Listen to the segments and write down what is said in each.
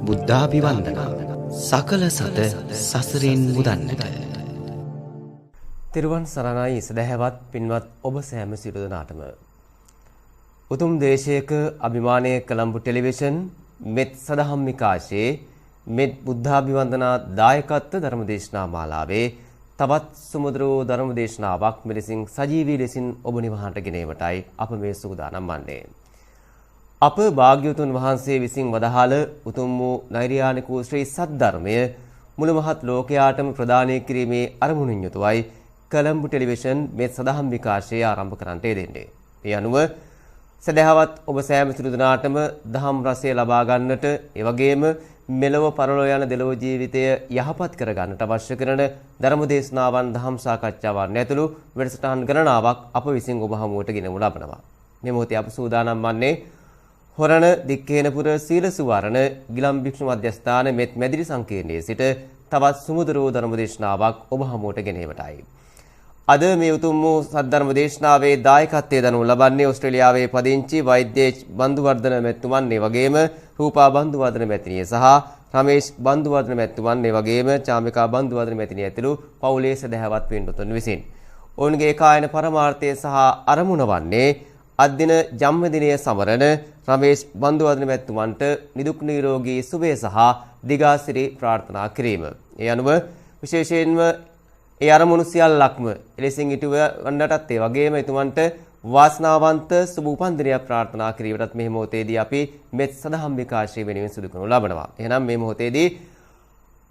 බුද්ධාභිවන්දනා සකල සත සසරෙන් මුදන්නට. තිරුවන් සරණයි සදහැවත් පින්වත් ඔබ සෑම සියලු දෙනාටම. උතුම් දේශයක අභිමානයේ කොළඹ ටෙලිවිෂන් මෙත් සදහම් විකාශයේ මෙත් බුද්ධාභිවන්දනා දායකත්ව ධර්මදේශනා මාලාවේ තවත් සුමధుර ධර්මදේශනාවක් මෙලෙසින් සජීවී ලෙසින් ඔබ නිවහනට ගෙනීමටයි අප මේ සූදානම් වන්නේ. අප භාග්‍යවතුන් වහන්සේ විසින් වදාළ උතුම් වූ නෛර්යානික වූ ශ්‍රී සද්ධර්මය මුළු මහත් ලෝකයාටම ප්‍රදානය කිරීමේ අරමුණින් යුතුවයි කොළඹ ටෙලිවිෂන් මෙත් සදහම් විකාශය ආරම්භ කරන්නට යෙදෙන්නේ. මේ අනුව සදහවත් ඔබ සෑම සිළු දෙනාටම දහම් රසය ලබා ගන්නට, ඒ වගේම මෙලොව පරලොව යන දෙලොව ජීවිතය යහපත් කර ගන්නට අවශ්‍ය කරන ධර්ම දේශනාවන්, දහම් සාකච්ඡාවන් ඇතුළු වැඩසටහන් ගණනාවක් අප විසින් ඔබ හමුවට ගෙනමු ලබනවා. මේ මොහොතේ අප සූදානම් වන්නේ හොරණ දික්කේනපුර සීල සුවරණ ගිලම් භික්ෂු මධ්‍යස්ථාන මෙත් මැදිරි සංකීර්ණයේ සිට තවත් සුමුදු ධර්ම දේශනාවක් ඔබ හමුවට ගෙනීමටයි. අද මේ උතුම් වූ සද්ධර්ම දේශනාවේ දායකත්වයේ දනු ලබන්නේ ඕස්ට්‍රේලියාවේ පදිංචි වෛද්‍ය බන්දුවර්ධන මැතිතුමන්, ඒ වගේම රූපා බන්දුවර්ධන මැතිණිය සහ රමේෂ් බන්දුවර්ධන මැතිතුමන්, ඒ වගේම චාමිකා බන්දුවර්ධන මැතිණිය ඇතුළු පවුලේ සදහැවත් පින්වතුන් විසින්. ඔවුන්ගේ කායන පරමාර්ථය සහ අරමුණ වන්නේ අද්දින ජන්මදිනය සමරන රමේෂ් බන්දුවර්ධන මැතිතුමන්ට නිදුක් නිරෝගී සුවය සහ දිගාසිරි ප්‍රාර්ථනා කිරීම. ඒ අනුව විශේෂයෙන්ම ඒ අරමුණු සියල්ලක්ම එලෙසින් ඉටුව වන්නටත්, ඒ වගේම එතුමන්ට වාසනාවන්ත සුබ උපන්දිනයක් ප්‍රාර්ථනා කිරීමටත් මේ මොහොතේදී අපි මෙත් සදහම් විකාශය වෙනුවෙන් සිදු කරනු ලබනවා. එහෙනම් මේ මොහොතේදී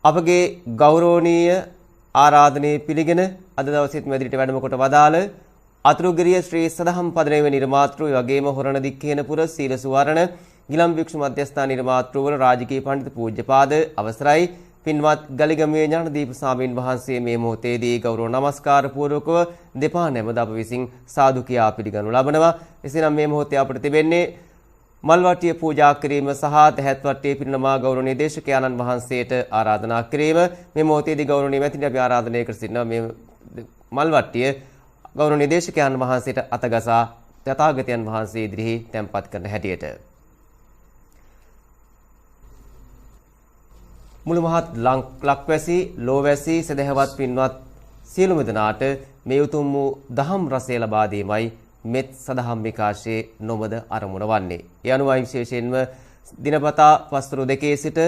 අපගේ ගෞරවනීය ආරාධනය පිළිගෙන අද දවසේත් මෙදිරිට වැඩම කොට වදාළ අතුරුගිරිය ශ්‍රී සදහම් පදනමේ නිර්මාතෘ, ඒ වගේම හොරණ දික්කේනපුර සීල සුවරණ ගිලම් භික්ෂු මධ්‍යස්ථාන නිර්මාතෘවර රාජකීය පඬිතු පූජ්‍යපාද අවසරයි පින්වත් ගලිගමේ ඥානදීප ස්වාමීන් වහන්සේ මේ මොහොතේදී ගෞරව නමස්කාර පූර්වකව දෙපා නැමද අප විසින් සාදු කියා පිළිගනු ලබනවා. එසේනම් මේ මොහොතේ අපට තිබෙන්නේ මල්වට්ටිය පූජා කිරීම සහ තැහැත් වට්ටියේ පිරිනමා ගෞරවනීය දේශකයන්න් වහන්සේට ආරාධනා කිරීම. මේ මොහොතේදී ගෞරවනීය මැතිණිය අපි ආරාධනය කර සිටිනවා මේ මල්වට්ටිය ගෞරවනීය දේශකයන්න් වහන්සේට අතගසා තථාගතයන් වහන්සේ ඉදිරිහි තැන්පත් කරන හැටියට. මුළු මහත් ලක්වැසි ලෝවැසි සදහැවත් පින්වත් සියලුම දෙනාට මේ උතුම් වූ දහම් රසය ලබා දීමයි මෙත් සදහම් විකාශයේ නොමද අරමුණ වන්නේ. ඒ අනුවයි විශේෂයෙන්ම දිනපතා පස්වරු 2 සිට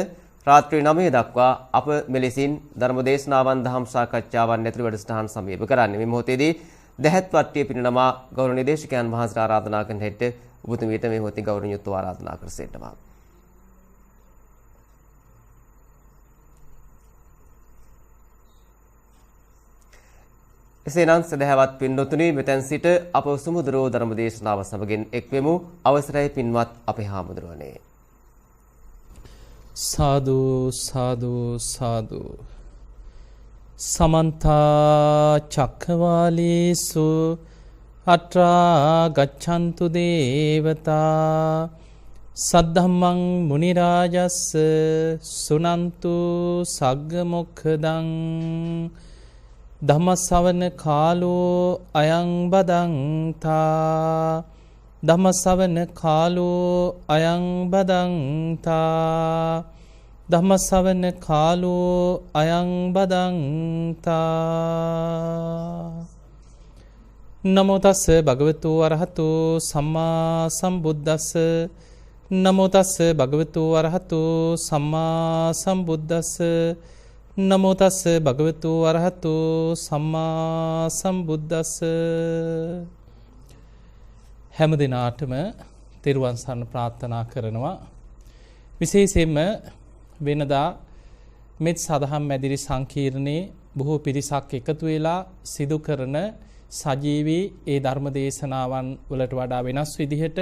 රාත්‍රී 9 දක්වා අප මෙලෙසින් ධර්ම දේශනාවන්, දහම් සාකච්ඡාවන් ඇතුළු වැඩසටහන් සමීප කරන්නේ. මේ මොහොතේදී දැහැත් වට්ටිය පිරිනමා ගෞරවනීය දේශකයන් වහන්සේට ආරාධනා කරන හැට ඔබතුමීට මේ මොහොතේ ගෞරවණීයත්ව ආරාධනා කර සිටිනවා. එසේනම් සදහැවත් පින්වතුනි, මෙතෙන් සිට අප සුමුදුරෝ ධර්ම දේශනාව සමගින් එක්වෙමු. අවසරයි පින්වත් අපේ හාමුදුරුවනේ. සාදු සාදු සාදු. සමන්ත චක්කවාලේසු අත්‍රා ගච්ඡන්තු දේවතා සද්ධම්මං මුනි රාජස්ස සුනන්තු සග්ග මොක්ඛදං ධම්මස්සවන කාලෝ අයං බදන්තා ධම්මස්සවන කාලෝ අයං බදන්තා ධම්මස්සවන කාලෝ අයං බදන්තා. නමෝ තස්ස භගවතු අරහතු සම්මා සම්බුද්දස්ස නමෝ තස්ස භගවතු අරහතු සම්මා සම්බුද්දස්ස නමෝ තස්ස භගවතු අරහතු සම්මා සම්බුද්දස්ස. හැම දිනාටම තෙරුවන් සරණ ප්‍රාර්ථනා කරනවා. විශේෂයෙන්ම වෙනදා මෙත් සදහම් මැදිරි සංකීර්ණයේ බොහෝ පිරිසක් එකතු වෙලා සිදු කරන සජීවී ඒ ධර්ම දේශනාවන් වලට වඩා වෙනස් විදිහට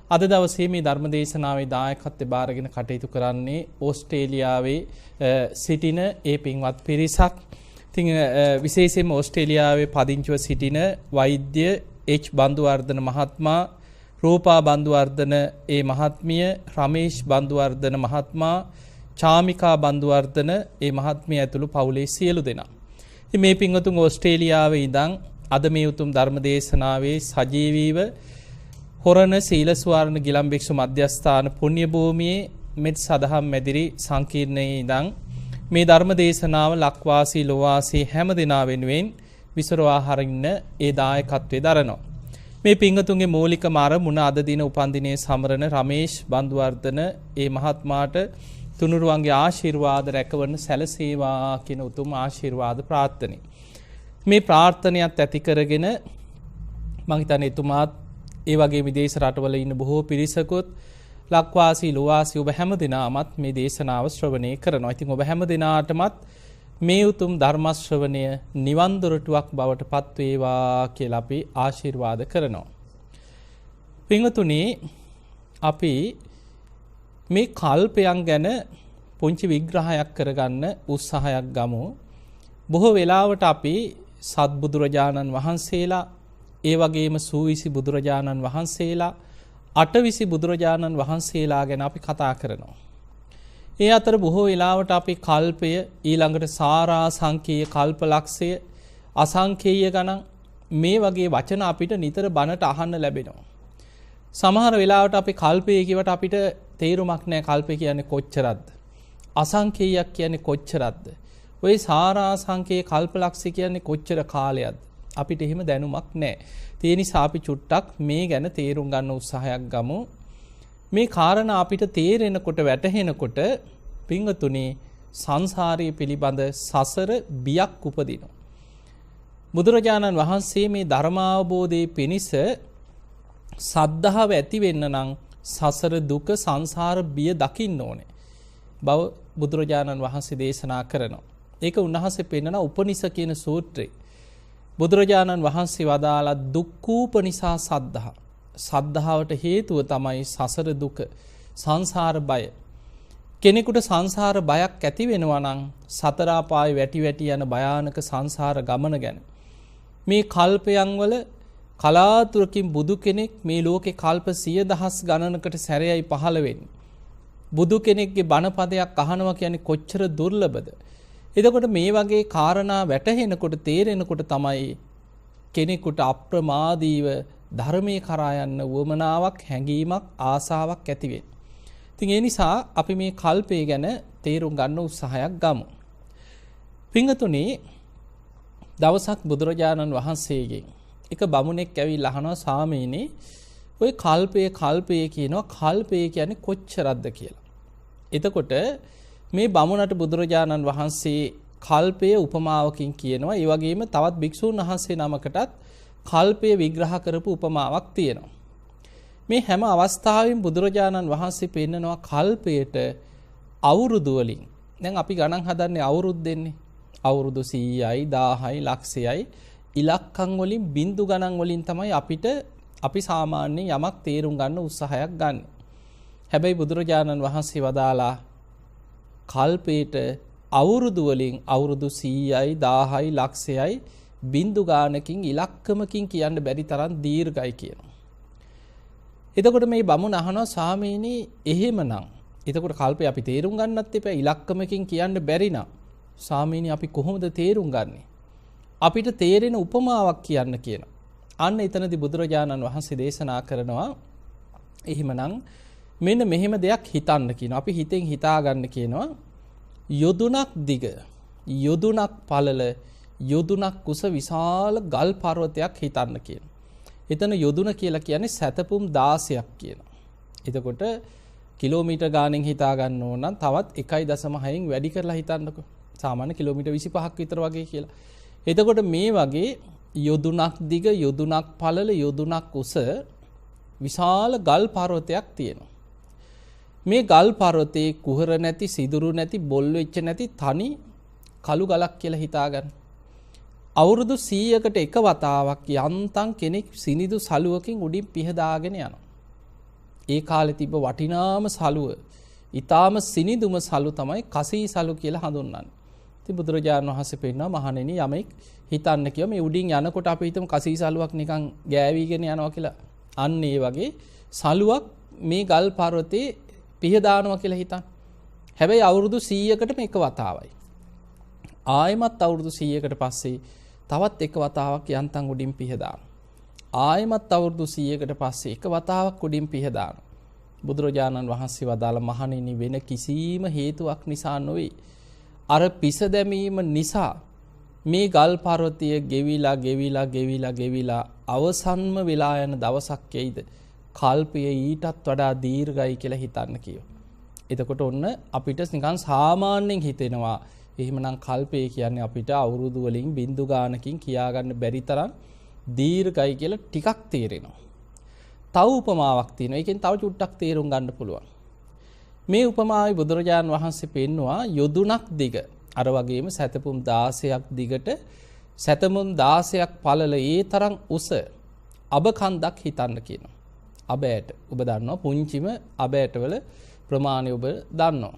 අද දවසේ මේ ධර්ම දේශනාවේ දායකත්වය බාරගෙන කටයුතු කරන්නේ ඕස්ට්‍රේලියාවේ සිටින ඒ පින්වත් පිරිසක්. ඉතින් විශේෂයෙන්ම ඕස්ට්‍රේලියාවේ පදිංචිව සිටින වෛද්‍ය එච් බන්දුවර්ධන මහත්මයා, රූපා බන්දුවර්ධන ඒ මහත්මිය, රමේෂ් බන්දුවර්ධන මහත්මයා, චාමිකා බන්දුවර්ධන ඒ මහත්මිය ඇතුළු පවුලේ සියලු දෙනා. ඉතින් මේ පින්වතුන් ඕස්ට්‍රේලියාවේ ඉඳන් අද මේ උතුම් ධර්ම දේශනාවේ සජීවීව හොරණ සීල සුවර්ණ ගිලම් භික්ෂු මධ්‍යස්ථාන පුණ්‍ය භූමියේ මෙත් සදහම් මැදිරි සංකීර්ණයේ ඉඳන් මේ ධර්ම දේශනාව ලක්වාසී ලෝවාසී හැම දෙනා වෙනුවෙන් විසරවා හරින්න ඒ දායකත්වයේ දරනවා. මේ පිංගතුන්ගේ මූලික අරමුණ අද දින උපන්දිනයේ සමරන රමේෂ් බන්දුවර්ධන ඒ මහත්මයාට තුනුරුවන්ගේ ආශිර්වාද රැකවරන සැලසේවා කියන උතුම් ආශිර්වාද ප්‍රාර්ථනාවයි. මේ ප්‍රාර්ථනයත් ඇති කරගෙන මම හිතන්නේ එතුමාත් ඒ වගේ විදේශ රටවල ඉන්න බොහෝ පිරිසකුත් ලක්වාසී ලෝවාසී ඔබ හැම දිනාමත් මේ දේශනාව ශ්‍රවණය කරනවා. ඉතින් ඔබ හැම දිනාටමත් මේ උතුම් ධර්ම ශ්‍රවණය නිවන් දොරටුවක් බවට පත් වේවා කියලා අපි ආශිර්වාද කරනවා. පින්වතුනි අපි මේ කල්පයන් ගැන පුංචි විග්‍රහයක් කරගන්න උත්සාහයක් ගමු. බොහෝ වෙලාවට අපි සත්බුදුරජාණන් වහන්සේලා ඒ වගේම සූවිසි බුදුරජාණන් වහන්සේලා අටවිසි බුදුරජාණන් වහන්සේලා ගැන අපි කතා කරනවා. ඒ අතර බොහෝ වෙලාවට අපි කල්පය ඊළඟට සාරාසංඛ්‍යය කල්පලක්ෂය අසංඛේය ගණන් මේ වගේ වචන අපිට නිතර බණට අහන්න ලැබෙනවා. සමහර වෙලාවට අපි කල්පය කියවට අපිට තේරුමක් නැහැ කල්පය කියන්නේ කොච්චරක්ද? අසංඛේයයක් කියන්නේ කොච්චරක්ද? ඔය සාරාසංඛේය කල්පලක්ෂය කියන්නේ කොච්චර කාලයක්ද? අපිට එහෙම දැනුමක් නැහැ. ඒ නිසා අපි චුට්ටක් මේ ගැන තේරුම් ගන්න උත්සාහයක් ගමු. මේ කාරණා අපිට තේරෙනකොට වැටහෙනකොට පින්වතුනි සංසාරයේ පිළිබඳ සසර බියක් උපදිනවා. බුදුරජාණන් වහන්සේ මේ ධර්මාවබෝධයේ පිණිස සද්ධාව ඇති වෙන්න නම් සසර දුක සංසාර බිය දකින්න ඕනේ. බව බුදුරජාණන් වහන්සේ දේශනා කරනවා. ඒක උන්වහන්සේ පෙන්නන උපනිෂ කියන සූත්‍රේ. බුදුරජාණන් වහන්සේ වදාලා දුක්ඛූපනිසා සද්ධා. සද්ධාවට හේතුව තමයි සසර දුක, සංසාර බය. කෙනෙකුට සංසාර බයක් ඇති වෙනවා නම් සතර ආපායේ වැටි වැටි යන භයානක සංසාර ගමන ගැන. මේ කල්පයන් වල කලාතුරකින් බුදු කෙනෙක් මේ ලෝකේ කල්ප 100,000 ගණනකට සැරයයි පහළ වෙන්නේ. බුදු කෙනෙක්ගේ බණපදයක් අහනවා කියන්නේ කොච්චර දුර්ලභද? එතකොට මේ වගේ කාරණා වැටහෙනකොට තේරෙනකොට තමයි කෙනෙකුට අප්‍රමාදීව ධර්මයේ කරා යන්න වමනාවක්, හැඟීමක්, ආසාවක් ඇති වෙන්නේ. ඉතින් ඒ නිසා අපි මේ කල්පය ගැන තේරුම් ගන්න උත්සාහයක් ගමු. පින්වතුනි, දවසක් බුදුරජාණන් වහන්සේගෙන් එක බමුණෙක් ඇවිල්ලා අහනවා ස්වාමීනි, ඔය කල්පය කියනවා කල්පය කියන්නේ කොච්චරක්ද කියලා. එතකොට මේ බමුණට බුදුරජාණන් වහන්සේ කල්පය උපමාවකින් කියනවා. ඒ වගේම තවත් භික්ෂූන් වහන්සේ නමකටත් කල්පය විග්‍රහ කරපු උපමාවක් තියෙනවා. මේ හැම අවස්ථාවෙම බුදුරජාණන් වහන්සේ පෙන්නනවා කල්පයට අවුරුදු වලින්. දැන් අපි ගණන් හදන්නේ අවුරුදු දෙන්නේ. අවුරුදු 100යි 1000යි ලක්ෂයයි ඉලක්කම් වලින් බිංදු ගණන් වලින් තමයි අපි සාමාන්‍යයෙන් යමක් තේරුම් ගන්න උත්සාහයක් ගන්න. හැබැයි බුදුරජාණන් වහන්සේ වදාලා කල්පයට අවුරුදු වලින් අවුරුදු 100යි 1000යි ලක්ෂයයි බිංදු ගානකින් ඉලක්කමකින් කියන්න බැරි තරම් දීර්ඝයි කියනවා. එතකොට මේ බමුණ අහනවා ස්වාමීනි එහෙමනම් එතකොට කල්පය අපි තේරුම් ගන්නත් එපා ඉලක්කමකින් කියන්න බැරි නම් ස්වාමීනි අපි කොහොමද තේරුම් ගන්නේ? අපිට තේරෙන උපමාවක් කියන්න කියනවා. අන්න එතනදී බුදුරජාණන් වහන්සේ දේශනා කරනවා එහෙමනම් මෙන්න මෙහෙම දෙයක් හිතන්න කියනවා. අපි හිතෙන් හිතා ගන්න කියනවා යොදුනක් දිග, යොදුනක් පළල, යොදුනක් කුස විශාල ගල් පර්වතයක් හිතන්න කියනවා. එතන යොදුන කියලා කියන්නේ සැතපුම් 16ක් කියනවා. එතකොට කිලෝමීටර් ගානෙන් හිතා ගන්න ඕන නම් තවත් 1.6න් වැඩි කරලා හිතන්නකෝ. සාමාන්‍ය කිලෝමීටර් 25ක් විතර වගේ කියලා. එතකොට මේ වගේ යොදුනක් දිග, යොදුනක් පළල, යොදුනක් උස විශාල ගල් පර්වතයක් තියෙනවා. මේ ගල් පර්වතයේ කුහර නැති, සිදුරු නැති, බොල් වෙච්ච නැති තනි කළු ගලක් කියලා හිතා ගන්න. අවුරුදු 100කට එක වතාවක් යන්තම් කෙනෙක් සිනිදු සලුවකින් උඩින් පිහදාගෙන යනවා. ඒ කාලේ තිබ්බ වටිනාම සලුව, ඊටාම සිනිදුම සලු තමයි කසී සලු කියලා හඳුන්වන්නේ. ඉතින් බුදුරජාණන් වහන්සේ පෙන්නනවා මහණෙනි යමෙක් හිතන්න කියව මේ උඩින් යනකොට අපි හිතමු කසී සලුවක් නිකන් ගෑවිගෙන යනවා කියලා. අන්න ඒ වගේ සලුවක් මේ ගල් පර්වතේ පිහදානවා කියලා හිතන්න. හැබැයි අවුරුදු 100කටම එක වතාවයි. ආයෙමත් අවුරුදු 100කට පස්සේ තවත් එක වතාවක් යන්තම් උඩින් පිහදානවා. ආයෙමත් අවුරුදු 100කට පස්සේ එක වතාවක් උඩින් පිහදානවා. බුදුරජාණන් වහන්සේ වදාළ මහණෙනි වෙන කිසිම හේතුවක් නිසා නොවේ. අර පිස දැමීම නිසා මේ ගල් පර්වතය ගෙවිලා අවසන්ම වෙලා යන දවසක් එයිද කල්පය ඊටත් වඩා දීර්ඝයි කියලා හිතන්න කියෝ. එතකොට ඔන්න අපිට නිකන් සාමාන්‍යයෙන් හිතෙනවා එහෙමනම් කල්පය කියන්නේ අපිට අවුරුදු වලින් බින්දු ගානකින් කියාගන්න බැරි තරම් දීර්ඝයි කියලා ටිකක් තේරෙනවා. තව උපමාවක් තියෙනවා. ඒකෙන් තව චුට්ටක් තේරුම් ගන්න පුළුවන්. මේ උපමාවේ බුදුරජාණන් වහන්සේ පෙන්නවා යොදුනක් දිග අර වගේම සැතපුම් 16ක් දිගට සැතපුම් 16ක් පළල ඒ තරම් උස අබ කන්දක් හිතන්න කියනවා. අබ ඇට ඔබ දන්නවා පුංචිම අබ ඇටවල ප්‍රමාණය ඔබ දන්නවා.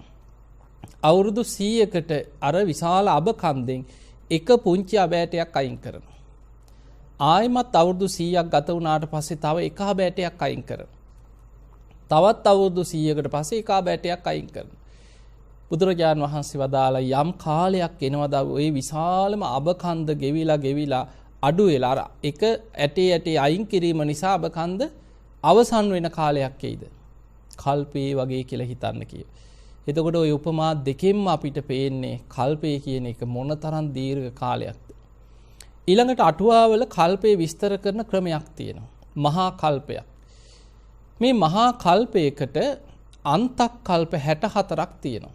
අවුරුදු 100කට අර විශාල අබ කන්දෙන් එක පුංචි අබ ඇටයක් අයින් කරනවා. ආයමත් අවුරුදු 100ක් ගත වුණාට පස්සේ තව එක අබ ඇටයක් අයින් කරනවා. තවත් අවුරුදු 100කට පස්සේ එක අබ ඇටයක් අයින් කරනවා. බුදුරජාණන් වහන්සේ වදාලා යම් කාලයක් එනවද ওই විශාලම අබ කන්ද ගෙවිලා අඩු වෙලා අර එක ඇටේ අයින් කිරීම නිසා අබ කන්ද අවසන් වෙන කාලයක් එයිද? කල්පේ වගේ කියලා හිතන්න කිය. එතකොට ওই උපමා දෙකෙන්ම අපිට පේන්නේ කල්පය කියන එක මොනතරම් දීර්ඝ කාලයක්ද. ඊළඟට අටුවාවල කල්පේ විස්තර කරන ක්‍රමයක් තියෙනවා. මහා කල්පයක්. මේ මහා කල්පයකට අන්තක් කල්ප 64ක් තියෙනවා.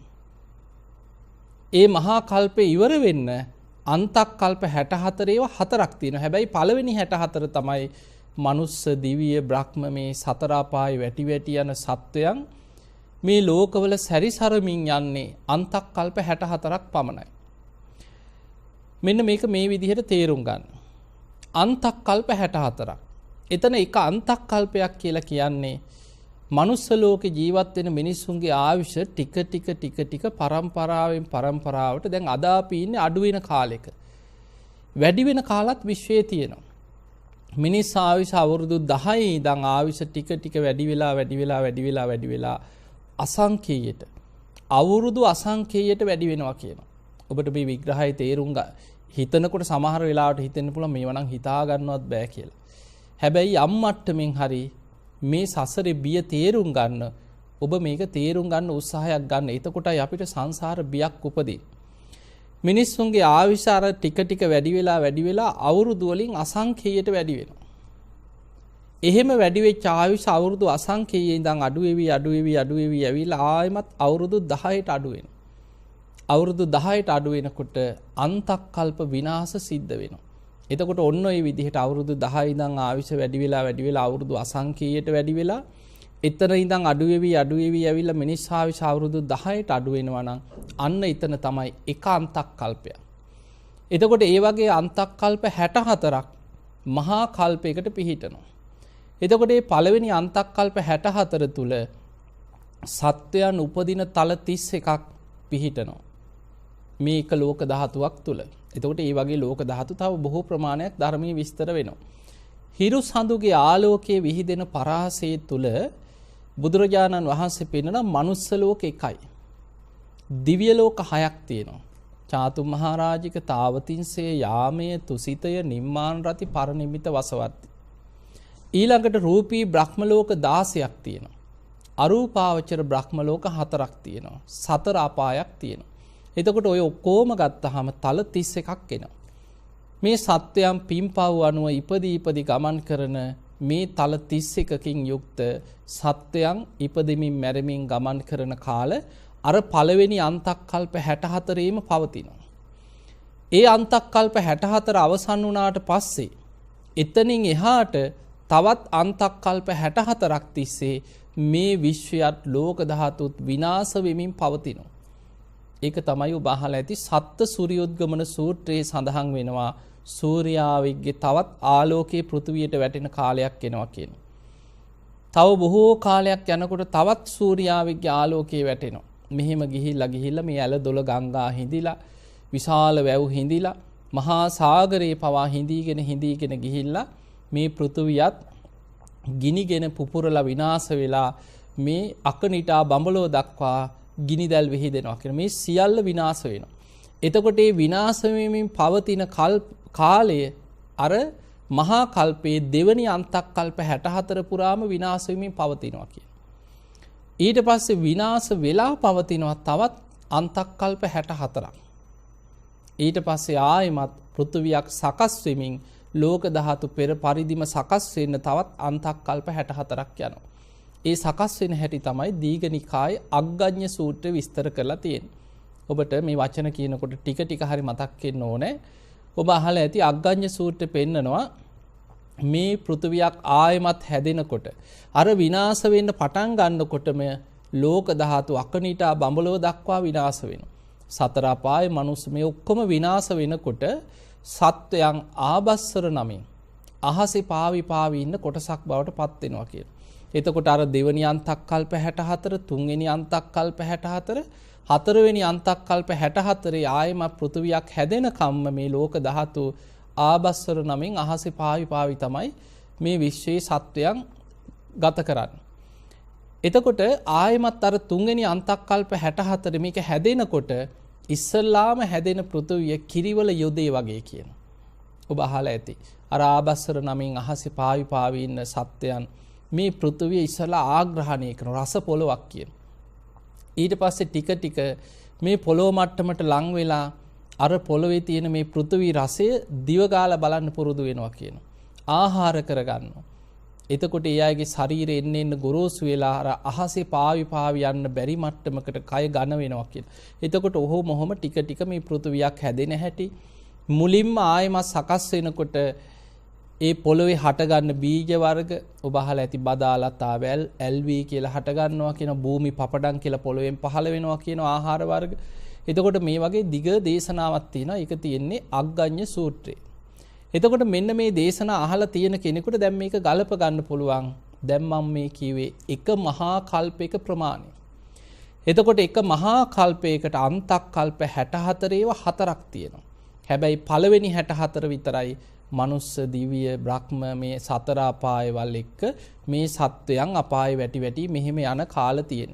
ඒ මහා කල්පේ ඉවර වෙන්න අන්තක් කල්ප 64 ඒවා 4ක් තියෙනවා. හැබැයි පළවෙනි 64 තමයි මනුස්ස දිව්‍ය බ්‍රහ්ම මේ සතර අපායේ වැටි යන සත්වයන් මේ ලෝකවල සැරිසරමින් යන්නේ අන්තක් කල්ප 64ක් පමණයි. මෙන්න මේක මේ විදිහට තේරුම් ගන්න. අන්තක් කල්ප 64ක්. එතන එක අන්තක් කල්පයක් කියලා කියන්නේ මනුස්ස ලෝකේ ජීවත් වෙන මිනිස්සුන්ගේ ආයුෂ ටික පරම්පරාවෙන් පරම්පරාවට දැන් අද අපි ඉන්නේ අඩු වෙන කාලෙක. වැඩි වෙන කාලත් විශ්වයේ තියෙනවා. මිනිස් ආයුෂ අවුරුදු 10 ඉඳන් ආයුෂ ටික වැඩි වෙලා අසංඛේයයට අවුරුදු අසංඛේයයට වැඩි වෙනවා කියනවා. ඔබට මේ විග්‍රහය තේරුම් හිතනකොට සමහර වෙලාවට හිතෙන්න පුළුවන් මේව නම් හිතා ගන්නවත් බෑ කියලා. හැබැයි යම් මට්ටමින් හරි මේ සසරේ බිය තේරුම් ගන්න ඔබ මේක තේරුම් ගන්න උත්සාහයක් ගන්න. එතකොටයි අපිට සංසාර බියක් උපදී. මිනිස්සුන්ගේ ආයුෂ අර ටික වැඩි වෙලා අවුරුදු වලින් අසංඛේයයට වැඩි වෙනවා. එහෙම වැඩි වෙච්ච ආයුෂ අවුරුදු අසංඛේයයෙන් ඉඳන් අඩු වෙවි ඇවිල්ලා ආයෙමත් අවුරුදු 10ට අඩු වෙනවා. අවුරුදු 10ට අඩු වෙනකොට අන්තක් කල්ප විනාශ සිද්ධ වෙනවා. එතකොට ඔන්න ඔය විදිහට අවුරුදු 10 ඉඳන් ආයුෂ වැඩි වෙලා අවුරුදු අසංඛේයයට වැඩි වෙලා එතන ඉඳන් අඩු වෙවි ඇවිල්ලා මිනිස් ආයුෂ අවුරුදු 10ට අඩු වෙනවා නම් අන්න එතන තමයි එක අන්තක් කල්පයක්. එතකොට ඒ වගේ අන්තක් කල්ප 64ක් මහා කල්පයකට පිහිටනවා. එතකොට මේ පළවෙනි අන්තක් කල්ප 64 තුල සත්වයන් උපදින තල 31ක් පිහිටනවා. මේක ලෝක ධාතුවක් තුල. එතකොට මේ වගේ ලෝක ධාතු තව බොහෝ ප්‍රමාණයක් ධර්මයේ විස්තර වෙනවා. හිරු සඳුගේ ආලෝකයේ විහිදෙන පරාසය තුල බුදුරජාණන් වහන්සේ පෙන්වන මනුස්ස ලෝක එකයි. දිව්‍ය ලෝක 6ක් තියෙනවා. චාතු මහරජික තාවතින්සේ යාමයේ තුසිතය නිම්මාන රති පරිනිමිත වසවත්ති. ඊළඟට රූපී බ්‍රහ්ම ලෝක 16ක් තියෙනවා. අරූපාවචර බ්‍රහ්ම ලෝක 4ක් තියෙනවා. සතර අපායක් තියෙනවා. එතකොට ඔය ඔක්කොම ගත්තාම තල 31ක් එනවා. මේ සත්‍යයන් පින්පව් අනුව ඉපදී ගමන් කරන මේ තල 31කින් යුක්ත සත්‍යයන් ඉපදෙමින් මැරෙමින් ගමන් කරන කාල අර පළවෙනි අන්තක් කල්ප 64ෙම පවතිනවා. ඒ අන්තක් කල්ප 64 අවසන් වුණාට පස්සේ එතනින් එහාට තවත් අන්තක් කල්ප 64ක් තිස්සේ මේ විශ්වයත් ලෝක ධාතුත් විනාශ වෙමින් පවතිනවා. ඒක තමයි ඔබ අහලා ඇති සත්ත්‍ය සූර්යෝද්ගමන සූත්‍රයේ සඳහන් වෙනවා සූර්යාවිගේ තවත් ආලෝකයේ පෘථිවියට වැටෙන කාලයක් එනවා කියන. තව බොහෝ කාලයක් යනකොට තවත් සූර්යාවිගේ ආලෝකයේ වැටෙනවා. මෙහෙම ගිහිල්ලා මේ ඇල දොළ ගංගා හිඳිලා විශාල වැව් හිඳිලා මහා සාගරේ පවා හිඳීගෙන ගිහිල්ලා මේ පෘථිවියත් ගිනිගෙන පුපුරලා විනාශ වෙලා මේ අකනිටා බඹලෝ දක්වා ගිනිදැල් විහිදෙනවා කියන මේ සියල්ල විනාශ වෙනවා. එතකොට මේ විනාශ වෙමින් පවතින කාලය අර මහා කල්පයේ දෙවනි අන්තක් කල්ප 64 පුරාම විනාශ වෙමින් පවතිනවා කියන. ඊට පස්සේ විනාශ වෙලා පවතිනවා තවත් අන්තක්කල්ප 64ක්. ඊට පස්සේ ආයෙමත් පෘථුවියක් සකස් වෙමින් ලෝක ධාතු පෙර පරිදිම සකස් වෙන්න තවත් අන්තක්කල්ප 64ක් යනවා. ඒ සකස් වෙන හැටි තමයි දීඝනිකායේ අග්ගඤ්ඤ සූත්‍රය විස්තර කරලා තියෙන්නේ. ඔබට මේ වචන කියනකොට ටික ටික හරි මතක් වෙන්න ඕනේ. ඔබ අහලා ඇති අග්ගඤ්ඤ සූත්‍රය පෙන්නනවා මේ පෘථුවියක් ආයෙමත් හැදෙනකොට අර විනාශ වෙන්න පටන් ගන්නකොටම ලෝක ධාතු අකනිටා බඹලව දක්වා විනාශ වෙනවා. සතර අපායේ මනුස්ස මේ ඔක්කොම විනාශ වෙනකොට සත්වයන් ආබස්සර නමින් අහසේ පාවි පාවි ඉන්න කොටසක් බවට පත් වෙනවා කියලා. එතකොට අර දෙවෙනි අන්තක්කල්ප 64, තුන්වෙනි අන්තක්කල්ප 64, හතරවෙනි අන්තක්කල්ප 64 ආයෙම පෘථුවියක් හැදෙන කම්ම මේ ලෝක ධාතු ආබස්සර නමින් අහසේ පාවි පාවි තමයි මේ විශ්වයේ සත්වයන් ගත කරන්නේ. එතකොට ආයෙමත් අර තුන්වෙනි අන්තක්කල්ප 64 මේක හැදෙනකොට ඉස්සල්ලාම හැදෙන පෘථුවිය කිරිවල යොදේ වගේ කියන. ඔබ අහලා ඇති. අර ආබස්සර නමින් අහසේ පාවි පාවි ඉන්න සත්වයන් මේ පෘථුවිය ඉස්සලා ආග්‍රහණය කරන රස පොලොවක් කියන. ඊට පස්සේ ටික ටික මේ පොළොව මට්ටමට ලං වෙලා අර පොළොවේ තියෙන මේ පෘථුවි රසය දිව ගාලා බලන්න පුරුදු වෙනවා කියන. ආහාර කරගන්නවා. එතකොට ඒ අයගේ ශරීරය එන්න ගොරෝසු වෙලා අර අහසේ පාවි පාවි යන්න බැරි මට්ටමකට කය ඝන වෙනවා කියන. එතකොට ඔහොම ටික ටික මේ පෘථුවියක් හැදෙන හැටි මුලින්ම ආයෙමත් සකස් වෙනකොට ඒ පොළොවේ හටගන්න බීජ වර්ග ඔබ අහලා ඇති බදාලතාවැල් ඇල්වී කියලා හටගන්නවා කියන භූමි පපඩම් කියලා පොළොවෙන් පහළ වෙනවා කියන ආහාර වර්ග. එතකොට මේ වගේ දිග දේශනාවක් තියෙනවා. ඒක තියෙන්නේ අග්ගඤ්ඤ සූත්‍රයේ. එතකොට මෙන්න මේ දේශනා අහලා තියෙන කෙනෙකුට දැන් මේක ගලප ගන්න පුළුවන්. දැන් මම මේ කිව්වේ එක මහා කල්පයක ප්‍රමාණය. එතකොට එක මහා කල්පයකට අන්තක් කල්ප 64 ඒවා හතරක් තියෙනවා. හැබැයි පළවෙනි 64 විතරයි මනුස්ස දිව්‍ය බ්‍රහ්ම මේ සතර අපායවල එක්ක මේ සත්වයන් අපාය වැටි වැටි මෙහෙම යන කාල තියෙන.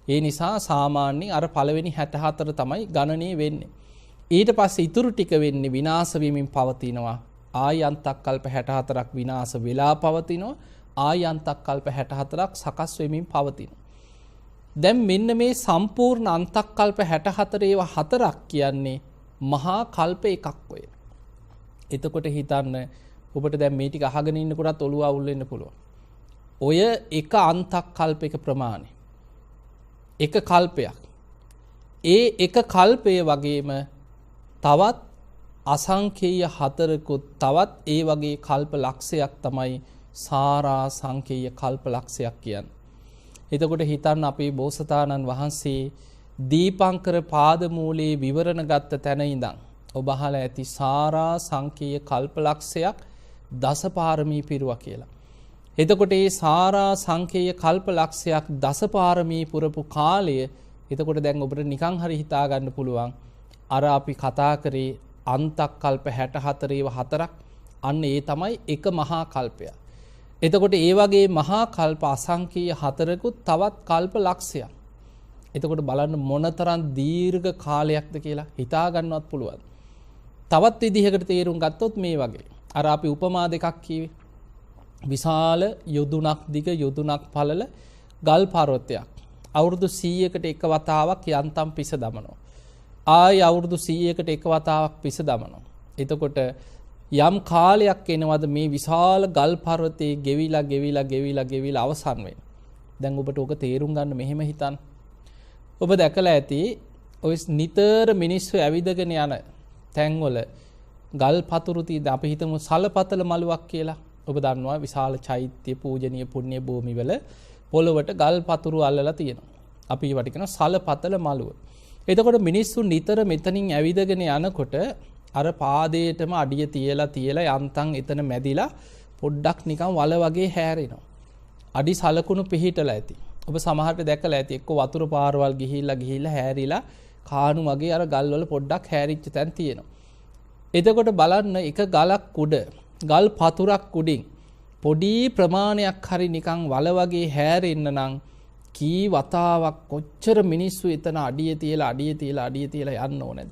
ඒ නිසා සාමාන්‍යයෙන් අර පළවෙනි 64 තමයි ගණනය වෙන්නේ. ඊට පස්සේ ඉතුරු ටික වෙන්නේ විනාශ වෙමින් පවතිනවා. ආයි අන්තක්කල්ප 64ක් විනාශ වෙලා පවතිනවා. ආයි අන්තක්කල්ප 64ක් සකස් වෙමින් පවතිනවා. දැන් මෙන්න මේ සම්පූර්ණ අන්තක්කල්ප 64 ඒවා හතරක් කියන්නේ මහා කල්ප එකක් ඔය. එතකොට හිතන්න ඔබට දැන් මේ ටික අහගෙන ඉන්නකොටත් ඔළුව අවුල් වෙන්න පුළුවන්. ඔය එක අන්තක් කල්පයක ප්‍රමාණය. එක කල්පයක්. ඒ එක කල්පය වගේම තවත් අසංඛේය හතරකුත් තවත් ඒ වගේ කල්ප ලක්ෂයක් තමයි සාරා සංඛේය කල්ප ලක්ෂයක් කියන්නේ. එතකොට හිතන්න අපේ බෝසතාණන් වහන්සේ දීපංකර පාදමූලයේ විවරණ ගත්ත තැන ඉඳන් ඔබ අහලා ඇති සාරා සංඛේය කල්පලක්ෂයක් දසපාරමී පිරුවා කියලා. එතකොට මේ සාරා සංඛේය කල්පලක්ෂයක් දසපාරමී පුරපු කාලය එතකොට දැන් ඔබට නිකන් හරි හිතා ගන්න පුළුවන් අර අපි කතා කරේ අන්තක් කල්ප 64 ඒව හතරක් අන්න ඒ තමයි එක මහා කල්පය. එතකොට ඒ වගේ මහා කල්ප අසංඛේය හතරකුත් තවත් කල්ප ලක්ෂයක්. එතකොට බලන්න මොනතරම් දීර්ඝ කාලයක්ද කියලා හිතා ගන්නවත් පුළුවන්. තවත් විදිහකට තේරුම් ගත්තොත් මේ වගේ. අර අපි උපමා දෙකක් කිව්වේ. විශාල යොදුනක් දිග යොදුනක් පළල ගල් පර්වතයක්. අවුරුදු 100කට එක වතාවක් යන්තම් පිස දමනවා. ආයි අවුරුදු 100කට එක වතාවක් පිස දමනවා. එතකොට යම් කාලයක් එනවද මේ විශාල ගල් පර්වතයේ ගෙවිලා අවසන් වෙන්නේ. දැන් ඔබට ඕක තේරුම් ගන්න මෙහෙම හිතන්න. ඔබ දැකලා ඇති ඔය නිතර මිනිස්සු ඇවිදගෙන යන තැන්වල ගල් පතුරු තියෙන අපි හිතමු සලපතල මළුවක් කියලා. ඔබ දන්නවා විශාල චෛත්‍ය පූජනීය පුණ්‍ය භූමිවල පොළොවට ගල් පතුරු අල්ලලා තියෙනවා. අපි ඒවට කියන සලපතල මළුව. එතකොට මිනිස්සු නිතර මෙතනින් ඇවිදගෙන යනකොට අර පාදයටම අඩිය තියලා යන්තම් එතන මැදිලා පොඩ්ඩක් නිකන් වල වගේ හැරෙනවා. අඩි සලකුණු පිහිටලා ඇති. ඔබ සමහරට දැකලා ඇති එක්ක වතුර පාරවල් ගිහිල්ලා හැරිලා කාණු වගේ අර ගල් වල පොඩ්ඩක් හැරිච්ච තැන් තියෙනවා. එතකොට බලන්න එක ගලක් උඩ ගල් පතුරක් උඩින් පොඩි ප්‍රමාණයක් හරි නිකන් වල වගේ හැරෙන්න නම් කී වතාවක් කොච්චර මිනිස්සු එතන අඩිය තියලා යන්න ඕනේද?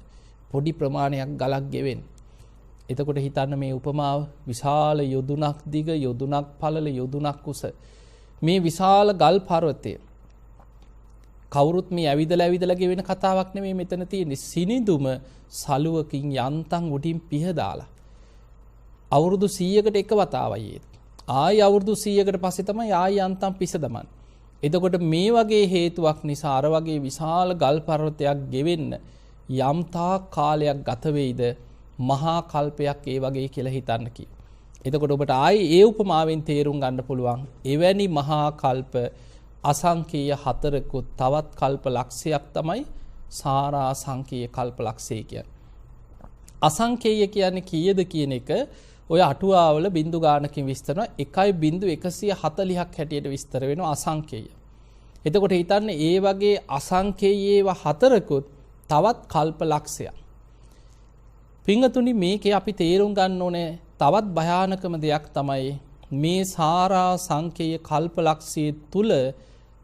පොඩි ප්‍රමාණයක් ගලක් ගෙවෙන්න. එතකොට හිතන්න මේ උපමාව විශාල යොදුනක් දිග යොදුනක් පළල යොදුනක් උස මේ විශාල ගල් පර්වතය කවුරුත් මේ ඇවිදලා ගෙවෙන කතාවක් නෙමෙයි මෙතන තියෙන්නේ. සිනිඳුම සලුවකින් යන්තම් උඩින් පිහ දාලා අවුරුදු 100කට එක වතාවයි ඒත්. ආයි අවුරුදු 100කට පස්සේ තමයි ආයි යන්තම් පිස දමන්නේ. එතකොට මේ වගේ හේතුවක් නිසා අර වගේ විශාල ගල් පර්වතයක් ගෙවෙන්න යම්තා කාලයක් ගත වෙයිද මහා කල්පයක් ඒ වගේ කියලා හිතන්න කි. එතකොට ඔබට ආයි ඒ උපමාවෙන් තේරුම් ගන්න පුළුවන් එවැනි මහා කල්ප අසංකේය 4කුත් තවත් කල්ප ලක්ෂයක් තමයි සාරා සංකේය කල්ප ලක්ෂය කියන්නේ. අසංකේය කියන්නේ කීයද කියන එක ඔය අටුවාවල බිඳු ගානකින් විස්තර කරනවා 1.140ක් හැටියට විස්තර වෙනවා අසංකේය. එතකොට හිතන්නේ ඒ වගේ අසංකේයේව 4කුත් තවත් කල්ප ලක්ෂයක්. පිංගතුනි මේකේ අපි තේරුම් ගන්න ඕනේ තවත් භයානකම දෙයක් තමයි මේ සාරා සංකේය කල්ප ලක්ෂයේ තුල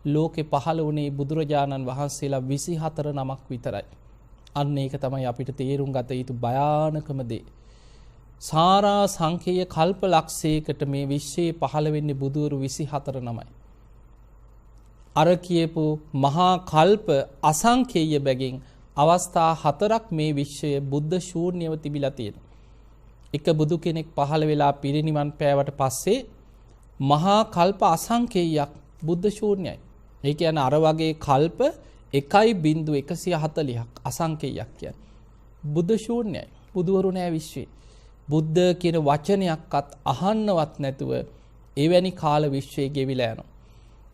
ලෝකේ පහළ වුණේ බුදුරජාණන් වහන්සේලා 24 නමක් විතරයි. අන්න ඒක තමයි අපිට තේරුම් ගත යුතු භයානකම දේ. සාරා සංකේය කල්ප ලක්ෂයකට මේ විශ්වයේ පහළ වෙන්නේ බුදුවරු 24 නමයි. අර කියපු මහා කල්ප අසංකේය බැගින් අවස්ථා 4ක් මේ විශ්වය බුද්ධ ශූන්‍යව තිබිලා තියෙනවා. එක බුදු කෙනෙක් පහළ වෙලා පිරිනිවන් පෑවට පස්සේ මහා කල්ප අසංකේයයක් බුද්ධ ශූන්‍යයි. ඒ කියන්නේ අර වගේ කල්ප 1.140ක් අසංකේයයක් කියන්නේ. බුද්ධ ශූන්‍යයි. බුදුවරු නෑ විශ්වයේ. බුද්ධ කියන වචනයක්වත් අහන්නවත් නැතුව එවැනි කාල විශ්වයේ ගෙවිලා යනවා.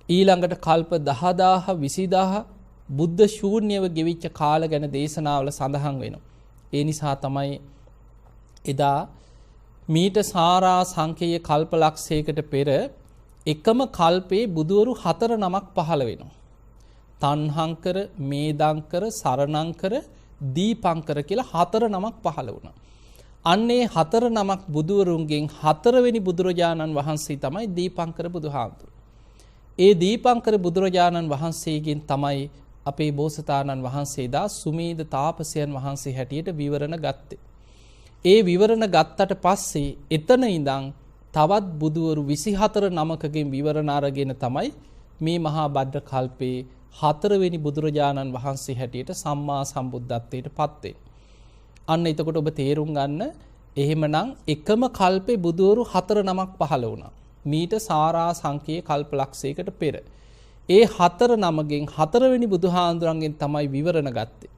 ඊළඟට කල්ප 10000 20000 බුද්ධ ශූන්‍යව ගෙවිච්ච කාල ගැන දේශනාවල සඳහන් වෙනවා. ඒ නිසා තමයි එදා මීට සාරා සංකේය කල්ප ලක්ෂයකට පෙර එකම කල්පේ බුදුවරු 4 නමක් පහළ වෙනවා. තණ්හංකර, මේදංකර, සරණංකර, දීපංකර කියලා 4 නමක් පහළ වුණා. අන්නේ 4 නමක් බුදුවරුන්ගෙන් 4 වෙනි බුදුරජාණන් වහන්සේ තමයි දීපංකර බුදුහාමුදුරුවෝ. ඒ දීපංකර බුදුරජාණන් වහන්සේගෙන් තමයි අපේ බෝසතාණන් වහන්සේ දා සුමේද තාපසයන් වහන්සේ හැටියට විවරණ ගත්තේ. ඒ විවරණ ගත්තට පස්සේ එතන ඉඳන් තවත් බුදුවරු 24 නමකගෙන් විවරණ අරගෙන තමයි මේ මහා භද්‍ර කල්පේ 4 වෙනි බුදුරජාණන් වහන්සේ හැටියට සම්මා සම්බුද්ධත්වයට පත් වෙන්නේ. අන්න එතකොට ඔබ තේරුම් ගන්න එහෙමනම් එකම කල්පේ බුදුවරු 4 නමක් පහළ වුණා. මීට සාරා සංකේය කල්ප ලක්ෂයකට පෙර. ඒ 4 නමගෙන් 4 වෙනි බුදුහාඳුරන්ගෙන් තමයි විවරණ ගත්තේ.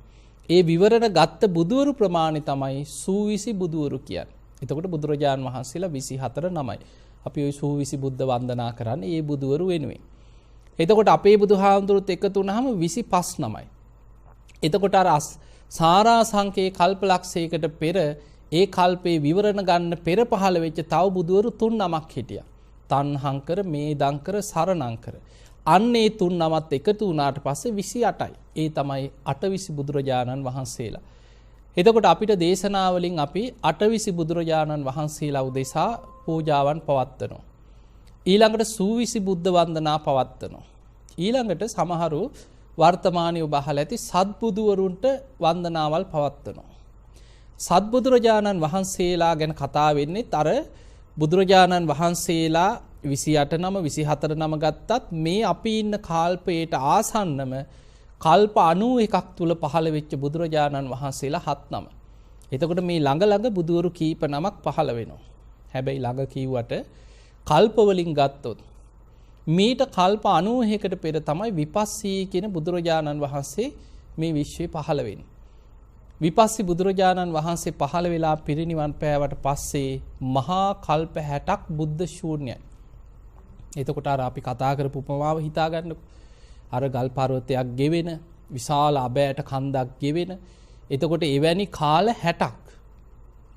ඒ විවරණ ගත්ත බුදුවරු ප්‍රමාණය තමයි සූවිසි බුදුවරු කියන්නේ. එතකොට බුදුරජාන් වහන්සේලා 24 නමයි. අපි ওই සූවිසි බුද්ධ වන්දනා කරන්නේ ඒ බුදුවරු වෙනුවෙන්. එතකොට අපේ බුදුහාඳුරුත් එකතු වුණාම 25 නමයි. එතකොට අර සාරා සංකේය කල්ප ලක්ෂයකට පෙර ඒ කල්පේ විවරණ ගන්න පෙර පහළ වෙච්ච තව බුදුවරු 3 නමක් හිටියා. තණ්හංකර, මේදංකර, සරණංකර. අන්නේ 3 නමත් එකතු වුණාට පස්සේ 28යි. ඒ තමයි 8 බුදුරජාණන් වහන්සේලා. එතකොට අපිට දේශනාවලින් අපි 8 බුදුරජාණන් වහන්සේලා උදෙසා පූජාවන් පවත්වනවා. ඊළඟට සූවිසි බුද්ධ වන්දනා පවත්වනවා. ඊළඟට සමහරු වර්තමානයේ ඔබ අහලා ඇති සත්බුදුවරුන්ට වන්දනාවල් පවත්වනවා. සත්බුදුරජාණන් වහන්සේලා ගැන කතා වෙන්නේ අර බුදුරජාණන් වහන්සේලා 28 නම 24 නම ගත්තත් මේ අපි ඉන්න කල්පයට ආසන්නම කල්ප 91ක් තුල පහළ වෙච්ච බුදුරජාණන් වහන්සේලා 7 නම. එතකොට මේ ළඟ බුදුවරු කීප නමක් පහළ වෙනවා. හැබැයි ළඟ කිව්වට කල්ප වලින් ගත්තොත් මීට කල්ප 91කට පෙර තමයි විපස්සී කියන බුදුරජාණන් වහන්සේ මේ විශ්වයේ පහළ වෙන්නේ. විපස්සී බුදුරජාණන් වහන්සේ පහළ වෙලා පිරිනිවන් පෑවට පස්සේ මහා කල්ප 60ක් බුද්ධ ශූන්‍යයි. එතකොට අර අපි කතා කරපු උපමාව හිතා ගන්නකො. අර ගල් පර්වතයක් ගෙවෙන, විශාල අබෑට කන්දක් ගෙවෙන. එතකොට එවැනි කාල 60ක්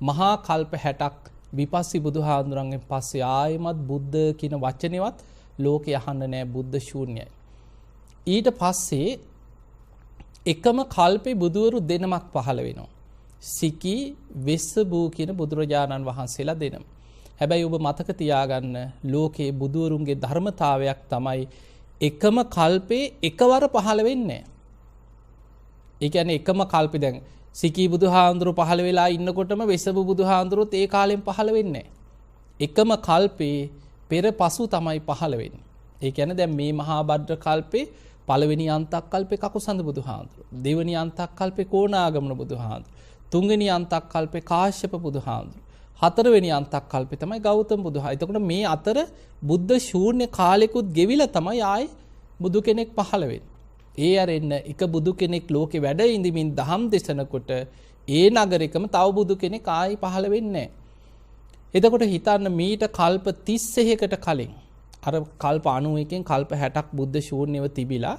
මහා කල්ප 60ක් විපස්සී බුදුහාඳුරන්ගෙන් පස්සේ ආයෙමත් බුද්ධ කියන වචනේවත් ලෝකේ අහන්න නෑ, බුද්ධ ශූන්‍යයි. ඊට පස්සේ එකම කල්පේ බුදුවරු දෙනමක් පහළ වෙනවා. සිකී, වෙස්සබූ කියන බුදුරජාණන් වහන්සේලා දෙනම. හැබැයි ඔබ මතක තියාගන්න ලෝකේ බුදුවරුන්ගේ ධර්මතාවයක් තමයි එකම කල්පේ එකවර පහළ වෙන්නේ. ඒ කියන්නේ එකම කල්පේ දැන් සිකී බුදුහාඳුරු පහළ වෙලා ඉන්නකොටම වෙස්සබූ බුදුහාඳුරුත් ඒ කාලෙන් පහළ වෙන්නේ එකම කල්පේ පෙර පසු තමයි පහළ වෙන්නේ. ඒ කියන්නේ දැන් මේ මහා භද්‍ර කල්පේ පළවෙනි අන්තක්කල්පේ කකුසඳ බුදුහාඳුරු. දෙවෙනි අන්තක්කල්පේ කෝණාගමන බුදුහාඳුරු. තුන්වෙනි අන්තක්කල්පේ කාශ්‍යප බුදුහාඳුරු. හතරවෙනි අන්තක්කල්පේ තමයි ගෞතම බුදුහාඳුරු. එතකොට මේ අතර බුද්ධ ශූන්‍ය කාලෙකුත් ගෙවිලා තමයි ආයේ බුදු කෙනෙක් පහළ වෙන්නේ. ඒ අරෙන්න එක බුදු කෙනෙක් ලෝකේ වැඩ ඉඳමින් දහම් දෙසනකොට ඒ නගරෙකම තව බුදු කෙනෙක් ආයි පහළ වෙන්නේ නැහැ. එතකොට හිතන්න මීට කල්ප 31කට කලින් අර කල්ප 91කින් කල්ප 60ක් බුද්ධ ශූන්‍යව තිබිලා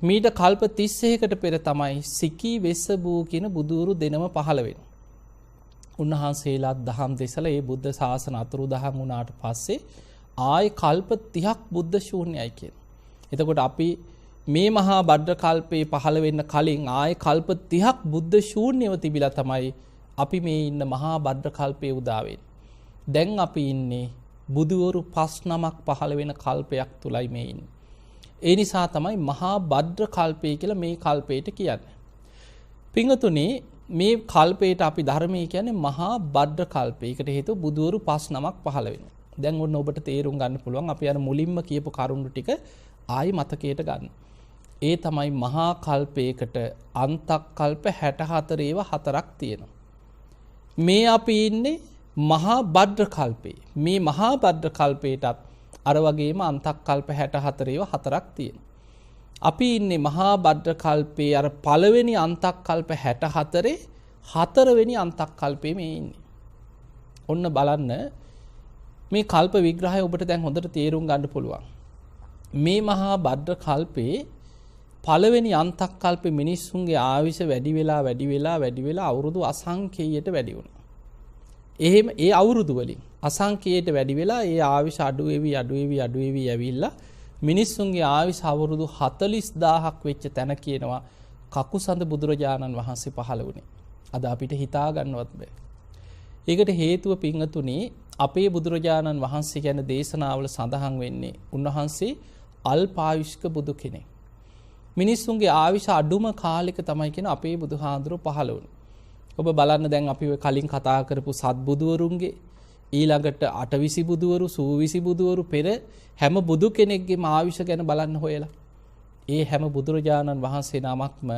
මීට කල්ප 31කට පෙර තමයි සිකී වෙස්සබූ කියන බුදුරු දෙනම පහළ වෙන්නේ. උන්වහන්සේලා දහම් දෙසලා ඒ බුද්ධ ශාසන අතුරුදහන් වුණාට පස්සේ ආයි කල්ප 30ක් බුද්ධ ශූන්‍යයි කියන. එතකොට අපි මේ මහා භද්‍ර කල්පේ පහළ වෙන්න කලින් ආයේ කල්ප 30ක් බුද්ධ ශූන්‍යව තිබිලා තමයි අපි මේ ඉන්න මහා භද්‍ර කල්පේ උදා වෙන්නේ. දැන් අපි ඉන්නේ බුදුවරු 5 නමක් පහළ වෙන කල්පයක් තුලයි මේ ඉන්නේ. ඒ නිසා තමයි මහා භද්‍ර කල්පය කියලා මේ කල්පයට කියන්නේ. පින්වතුනි මේ කල්පයට අපි ධර්මයේ කියන්නේ මහා භද්‍ර කල්පය. ඒකට හේතුව බුදුවරු 5 නමක් පහළ වෙනවා. දැන් ඔන්න ඔබට තේරුම් ගන්න පුළුවන් අපි අර මුලින්ම කියපු කරුණු ටික ආයි මතකයට ගන්න. ඒ තමයි මහා කල්පයකට අන්තක් කල්ප 64 ඒවා 4ක් තියෙනවා. මේ අපි ඉන්නේ මහා භද්‍ර කල්පේ. මේ මහා භද්‍ර කල්පයටත් අර වගේම අන්තක් කල්ප 64 ඒවා 4ක් තියෙනවා. අපි ඉන්නේ මහා භද්‍ර කල්පේ අර පළවෙනි අන්තක් කල්ප 64 හතරවෙනි අන්තක් කල්පේ මේ ඉන්නේ. ඔන්න බලන්න මේ කල්ප විග්‍රහය ඔබට දැන් හොඳට තේරුම් ගන්න පුළුවන්. මේ මහා භද්‍ර කල්පේ පළවෙනි අන්තක් කල්පේ මිනිස්සුන්ගේ ආයුෂ වැඩි වෙලා අවුරුදු අසංඛේයයට වැඩි වුණා. එහෙම ඒ අවුරුදු වලින් අසංඛේයයට වැඩි වෙලා ඒ ආයුෂ අඩු වෙවි ඇවිල්ලා මිනිස්සුන්ගේ ආයුෂ අවුරුදු 40000ක් වෙච්ච තැන කියනවා කකුසඳ බුදුරජාණන් වහන්සේ පහළ වුණේ. අද අපිට හිතා ගන්නවත් බෑ. ඒකට හේතුව පින්වතුනි අපේ බුදුරජාණන් වහන්සේ ගැන දේශනාවල සඳහන් වෙන්නේ උන්වහන්සේ අල්පායුෂ්ක බුදු කෙනෙක්. මිනිස්සුන්ගේ ආයුෂ අඩුම කාලෙක තමයි කියන අපේ බුදුහාඳුරෝ පහළ වුණේ. ඔබ බලන්න දැන් අපි කලින් කතා කරපු සත්බුදුවරුන්ගේ ඊළඟට අටවිසි බුදුවරු සූවිසි බුදුවරු පෙර හැම බුදු කෙනෙක්ගේම ආයුෂ ගැන බලන්න හොයලා. ඒ හැම බුදුරජාණන් වහන්සේ නමක්ම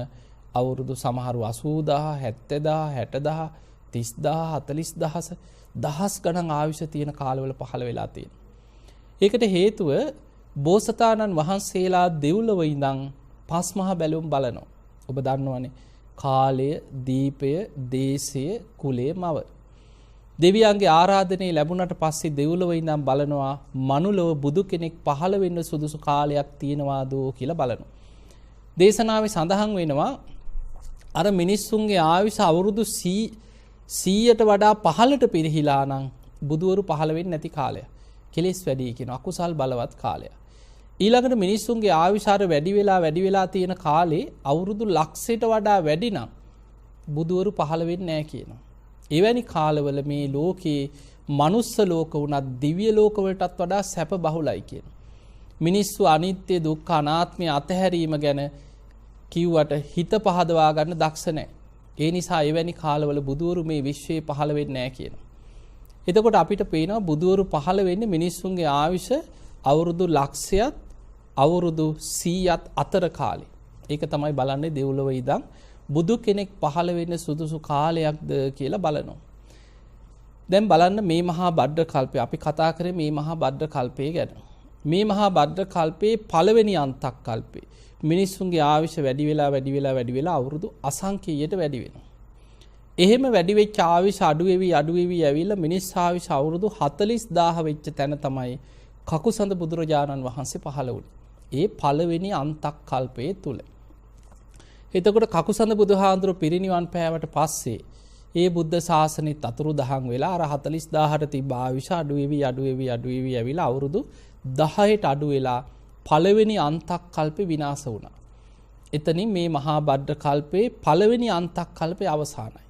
අවුරුදු සමහරු 80000 70000 60000 30000 දහස් ගණන් ආයුෂ තියෙන කාලවල පහළ වෙලා තියෙනවා. ඒකට හේතුව බෝසතාණන් වහන්සේලා දෙව්ලොව ඉඳන් පස් මහා බැලුම් බලනවා. ඔබ දන්නවනේ කාලය, දීපය, දේශය, කුලය, මව. දෙවියන්ගේ ආරාධනය ලැබුණට පස්සේ දෙව්ලොව ඉඳන් බලනවා මනුලොව බුදු කෙනෙක් පහළ වෙන්න සුදුසු කාලයක් තියෙනවාද කියලා බලනවා. දේශනාවේ සඳහන් වෙනවා අර මිනිස්සුන්ගේ ආයුෂ අවුරුදු 100ට වඩා පහළට පිරිහිලා නම් බුදුවරු පහළ වෙන්නේ නැති කාලය. කෙලෙස් වැඩි කියන අකුසල් බලවත් කාලය. ඊළඟට මිනිස්සුන්ගේ ආයුෂාර වැඩි වෙලා තියෙන කාලේ අවුරුදු ලක්ෂයට වඩා වැඩි නම් බුදුවරු පහළ වෙන්නේ නැහැ කියනවා. එවැනි කාලවල මේ ලෝකේ මනුස්ස ලෝක වුණත් දිව්‍ය ලෝක වලටත් වඩා සැප බහුලයි කියනවා. මිනිස්සු අනිත්‍ය දුක්ඛ අනාත්මය අතහැරීම ගැන කිව්වට හිත පහදවා ගන්න දක්ෂ නැහැ. ඒ නිසා එවැනි කාලවල බුදුවරු මේ විශ්වයේ පහළ වෙන්නේ නැහැ කියනවා. එතකොට අපිට පේනවා බුදුවරු පහළ වෙන්නේ මිනිස්සුන්ගේ ආයුෂ අවුරුදු ලක්ෂයත් අවුරුදු 100ත් අතර කාලේ. ඒක තමයි බලන්නේ දෙව්ලොව ඉඳන් බුදු කෙනෙක් පහළ වෙන්න සුදුසු කාලයක්ද කියලා බලනවා. දැන් බලන්න මේ මහා භද්‍ර කල්පය අපි කතා කරේ මේ මහා භද්‍ර කල්පය ගැන. මේ මහා භද්‍ර කල්පයේ පළවෙනි අන්තක් කල්පේ මිනිස්සුන්ගේ ආයුෂ වැඩි වෙලා අවුරුදු අසංඛේයයට වැඩි වෙනවා. එහෙම වැඩි වෙච්ච ආයුෂ අඩු වෙවි ඇවිල්ලා මිනිස් ආයුෂ අවුරුදු 40000 වෙච්ච තැන තමයි කකුසඳ බුදුරජාණන් වහන්සේ පහළ වුණේ. ඒ පළවෙනි අන්තක් කල්පයේ තුල. එතකොට කකුසඳ බුදුහාඳුර පිරිනිවන් පෑවට පස්සේ ඒ බුද්ධ ශාසනෙත් අතුරුදහන් වෙලා අර 40000ට තිබ්බ ආයුෂ අඩු වෙවි ඇවිල්ලා අවුරුදු 10ට අඩු වෙලා පළවෙනි අන්තක් කල්පේ විනාශ වුණා. එතනින් මේ මහා භද්‍ර කල්පේ පළවෙනි අන්තක් කල්පේ අවසానයි.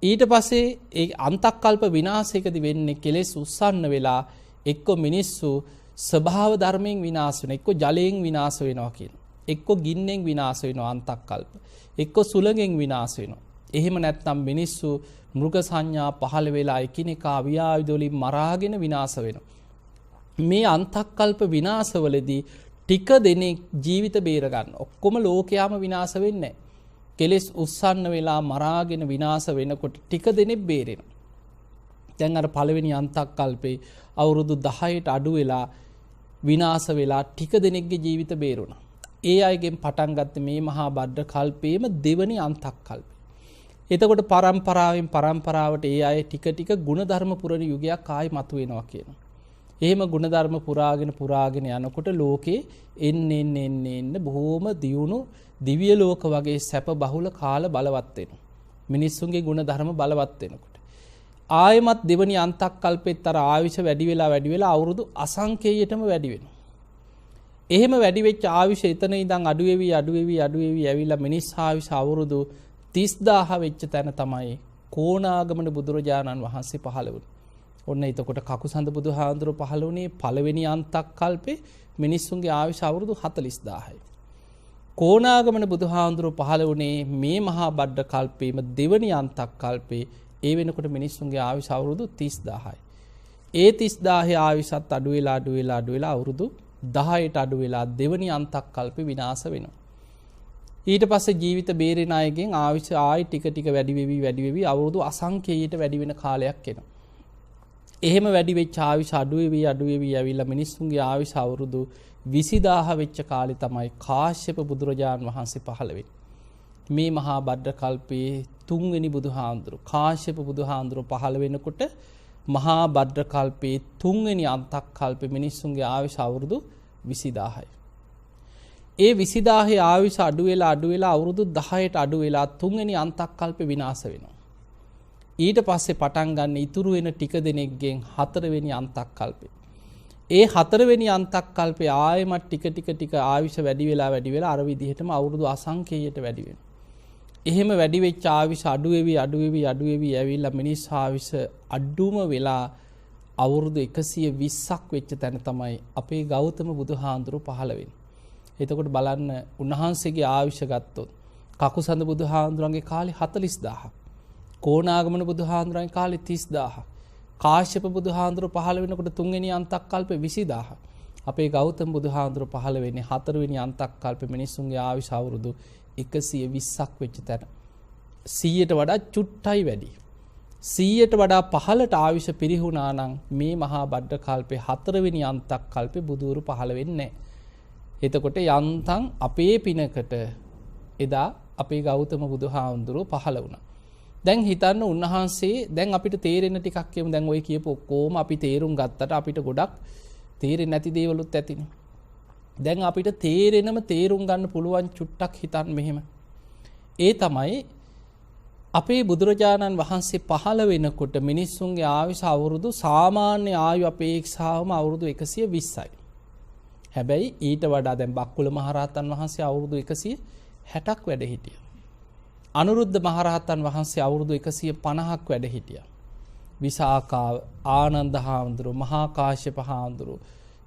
ඊට පස්සේ ඒ අන්තක් කල්ප විනාශයකදී වෙන්නේ කෙලෙස් උස්සන්න වෙලා එක්ක මිනිස්සු ස්වභාව ධර්මයෙන් විනාශ වෙනවා, එක්ක ජලයෙන් විනාශ වෙනවා කියන. එක්ක ගින්නෙන් විනාශ වෙනවා අන්තක් කල්ප. එක්ක සුළඟෙන් විනාශ වෙනවා. එහෙම නැත්නම් මිනිස්සු මෘග සංඥා පහළ වෙලා එකිනෙකා ව්‍යායුධ වලින් මරාගෙන විනාශ වෙනවා. මේ අන්තක්කල්ප විනාශවලදී ටික දෙනෙක් ජීවිත බේර ගන්න. ඔක්කොම ලෝකයාම විනාශ වෙන්නේ නැහැ. කෙලෙස් උස්සන්න වෙලා මරාගෙන විනාශ වෙනකොට ටික දෙනෙක් බේරෙනවා. දැන් අර පළවෙනි අන්තක්කල්පේ අවුරුදු 10ට අඩු වෙලා විනාශ වෙලා ටික දෙනෙක්ගේ ජීවිත බේරුණා. ඒ අයගෙන් පටන් ගත්තේ මේ මහා බද්ද කල්පයේම දෙවනි අන්තක්කල්පය. එතකොට පරම්පරාවෙන් පරම්පරාවට ඒ අය ටික ටික ගුණධර්ම පුරණ යුගයක් ආයි මතුවෙනවා කියනවා. එහෙම ගුණධර්ම පුරාගෙන යනකොට ලෝකේ එන්න බොහෝම දියුණු දිව්‍ය ලෝක වගේ සැප බහුල කාල බලවත් වෙනවා. මිනිස්සුන්ගේ ගුණධර්ම බලවත් වෙනකොට ආයමත් දෙවනි අන්තක්කල්පෙත් අර ආයුෂ වැඩි වෙලා අවුරුදු අසංකේයයටම වැඩි වෙනවා. එහෙම වැඩි වෙච්ච ආයුෂ එතන ඉඳන් අඩු වෙවි ඇවිල්ලා මිනිස් ආයුෂ අවුරුදු 30000 වෙච්ච තැන තමයි කොණාගමන බුදුරජාණන් වහන්සේ පහළ වුණේ. ඔන්න එතකොට කකුසඳ බුදුහාඳුර පහළ වුණේ පළවෙනි අන්තක්කල්පේ මිනිස්සුන්ගේ ආයුෂ අවුරුදු 40000යි. කොණාගමන බුදුහාඳුර පහළ වුණේ මේ මහා බද්ද කල්පේම දෙවනි අන්තක්කල්පේ. ඒ වෙනකොට මිනිස්සුන්ගේ ආයුෂ අවුරුදු 30000යි. ඒ 30000 ආයුෂත් අඩු වෙලා අවුරුදු 10ට අඩු වෙලා දෙවනි අන්තක්කල්පේ විනාශ වෙනවා. ඊට පස්සේ ජීවිත බේරෙන අයගෙන් ආයුෂ ආයි ටික වැඩි වෙවි අවුරුදු අසංඛ්‍යයට වැඩි වෙන කාලයක් එනවා. එහෙම වැඩි වෙච්ච ආයුෂ අඩු වෙවි ඇවිල්ලා මිනිස්සුන්ගේ ආයුෂ අවුරුදු 20000 වෙච්ච කාලේ තමයි කාශ්‍යප බුදුරජාන් වහන්සේ පහළ වෙන්නේ. මේ මහා බද්ද කල්පයේ තුන්වෙනි බුදුහාඳුරු කාශ්‍යප බුදුහාඳුරු පහළ වෙනකොට මහා බද්ද කල්පයේ තුන්වෙනි අන්තක්කල්පේ මිනිස්සුන්ගේ ආයුෂ අවුරුදු 20000යි. ඒ 20000 ආයුෂ අඩු වෙලා අවුරුදු 10ට අඩු වෙලා තුන්වෙනි අන්තක්කල්පේ විනාශ වෙනවා. ඊට පස්සේ පටන් ගන්න ඉතුරු වෙන ටික දෙනෙක්ගෙන් හතරවෙනි අන්තක්කල්පේ. ඒ හතරවෙනි අන්තක්කල්පේ ආයෙමත් ටික ආයුෂ වැඩි වෙලා අර විදිහටම අවුරුදු අසංඛේයයට වැඩි වෙනවා. එහෙම වැඩි වෙච්ච ආයුෂ අඩු වෙවි ඇවිල්ලා මිනිස් ආයුෂ අඩුම වෙලා අවුරුදු 120ක් වෙච්ච තැන තමයි අපේ ගෞතම බුදුහාඳුරු පහළ වෙන්නේ. එතකොට බලන්න උන්වහන්සේගේ ආයුෂ ගත්තොත් කකුසඳ බුදුහාඳුරන්ගේ කාලේ 40000ක්. කොණාගමන බුදුහාඳුරන්ගේ කාලේ 30000ක්. කාශ්‍යප බුදුහාඳුරු පහළ වෙනකොට තුන්වෙනි අන්තක්කල්පේ 20000ක්. අපේ ගෞතම බුදුහාඳුරු පහළ වෙන්නේ හතරවෙනි අන්තක්කල්පේ මිනිස්සුන්ගේ ආයුෂ අවුරුදු 120ක් වෙච්ච තැන. 100ට වඩා චුට්ටයි වැඩි. 100ට වඩා පහළට ආයුෂ පිරිහුණා නම් මේ මහා බද්ද කල්පේ හතරවෙනි අන්තක්කල්පේ බුදුරු පහළ වෙන්නේ නැහැ. එතකොට යන්තම් අපේ පිනකට එදා අපේ ගෞතම බුදුහාඳුරු පහළ වුණා. දැන් හිතන්න උන්වහන්සේ දැන් අපිට තේරෙන ටිකක් කියමු. දැන් ඔය කියපු ඔක්කොම අපි තේරුම් ගත්තට අපිට ගොඩක් තේරෙන්නේ නැති දේවලුත් ඇතිනේ. දැන් අපිට තේරුම් ගන්න පුළුවන් චුට්ටක් හිතන්න මෙහෙම. ඒ තමයි අපේ බුදුරජාණන් වහන්සේ පහළ වෙනකොට මිනිස්සුන්ගේ ආයුෂ අවුරුදු සාමාන්‍ය ආයු අපේක්ෂාවම අවුරුදු 120යි. හැබැයි ඊට වඩා දැන් බක්කුල මහරහතන් වහන්සේ අවුරුදු 160ක් වැඩ හිටියා. අනුරුද්ධ මහරහතන් වහන්සේ අවුරුදු 150ක් වැඩ හිටියා. විසාකා, ආනන්ද හාමුදුරුව, මහා කාශ්‍යප හාමුදුරුව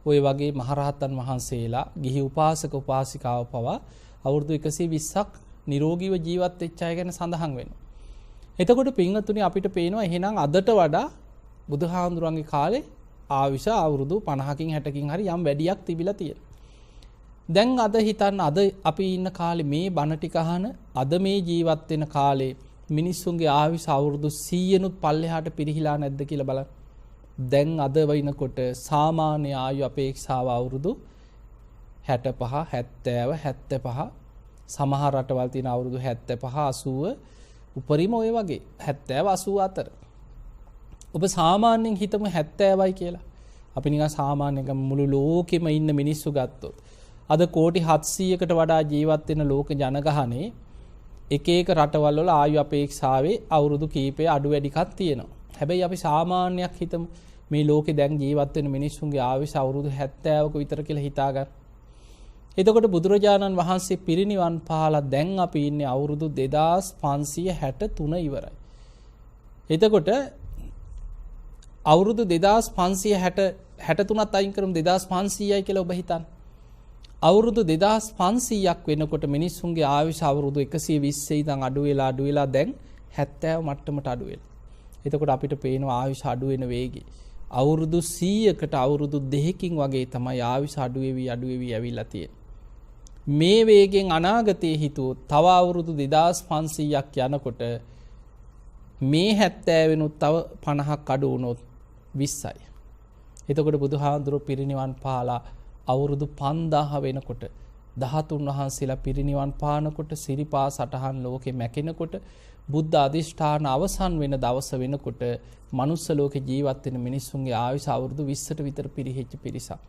ඔය වගේ මහරහතන් වහන්සේලා ගිහි උපාසක උපාසිකාව පවා අවුරුදු 120ක් නිරෝගීව ජීවත් වෙච්ච අය ගැන සඳහන් වෙනවා. එතකොට පින්වතුනි අපිට පේනවා එහෙනම් අදට වඩා බුදුහාමුදුරන්ගේ කාලේ ආයුෂ අවුරුදු 50කින් 60කින් හරි යම් වැඩියක් තිබිලා තියෙනවා. දැන් අද හිතන්න අද අපි ඉන්න කාලේ මේ බණ ටික අහන අද මේ ජීවත් වෙන කාලේ මිනිස්සුන්ගේ ආයුෂ අවුරුදු 100නුත් පල්ලෙහාට පිරිහිලා නැද්ද කියලා බලන්න. දැන් අද වෙනකොට සාමාන්‍ය ආයු අපේක්ෂාව අවුරුදු 65 70 75 සමහර රටවල් තියෙන අවුරුදු 75 80 උපරිම ඔය වගේ 70 80 අතර. ඔබ සාමාන්‍යයෙන් හිතමු 70යි කියලා. අපි නිකන් සාමාන්‍යයෙන් මුළු ලෝකෙම ඉන්න මිනිස්සු ගත්තොත් අද කෝටි 700කට වඩා ජීවත් වෙන ලෝක ජනගහනේ එක එක රටවල් වල ආයු අපේක්ෂාවේ අවුරුදු කීපය අඩු වැඩිකක් තියෙනවා. හැබැයි අපි සාමාන්‍යයක් හිතමු මේ ලෝකේ දැන් ජීවත් වෙන මිනිස්සුන්ගේ ආයුෂ අවුරුදු 70ක විතර කියලා හිතාගන්න. එතකොට බුදුරජාණන් වහන්සේ පිරිනිවන් පාලා දැන් අපි ඉන්නේ අවුරුදු 2563 ඉවරයි. එතකොට අවුරුදු 2563ත් අයින් කරමු 2500යි කියලා ඔබ හිතන්න. අවුරුදු 2500ක් වෙනකොට මිනිස්සුන්ගේ ආයුෂ අවුරුදු 120 ඉඳන් අඩු වෙලා දැන් 70 මට්ටමට අඩු වෙලා. එතකොට අපිට පේනවා ආයුෂ අඩු වෙන වේගය. අවුරුදු 100කට අවුරුදු 2කින් වගේ තමයි ආයුෂ අඩු වෙවි ඇවිල්ලා තියෙන්නේ. මේ වේගෙන් අනාගතයේ හිතුවොත් තව අවුරුදු 2500ක් යනකොට මේ 70 වෙනුත් තව 50ක් අඩු වුණොත් 20යි. එතකොට බුදුහාඳුරෝ පිරිනිවන් පාලා අවුරුදු 5000 වෙනකොට 13 වහන්සේලා පිරිනිවන් පානකොට සිරිපා සටහන් ලෝකෙ මැකෙනකොට බුද්ධ අධිෂ්ඨාන අවසන් වෙන දවස වෙනකොට මනුස්ස ලෝකේ ජීවත් වෙන මිනිස්සුන්ගේ ආයුෂ අවුරුදු 20ට විතර පිරිහිච්ච පිරිසක්.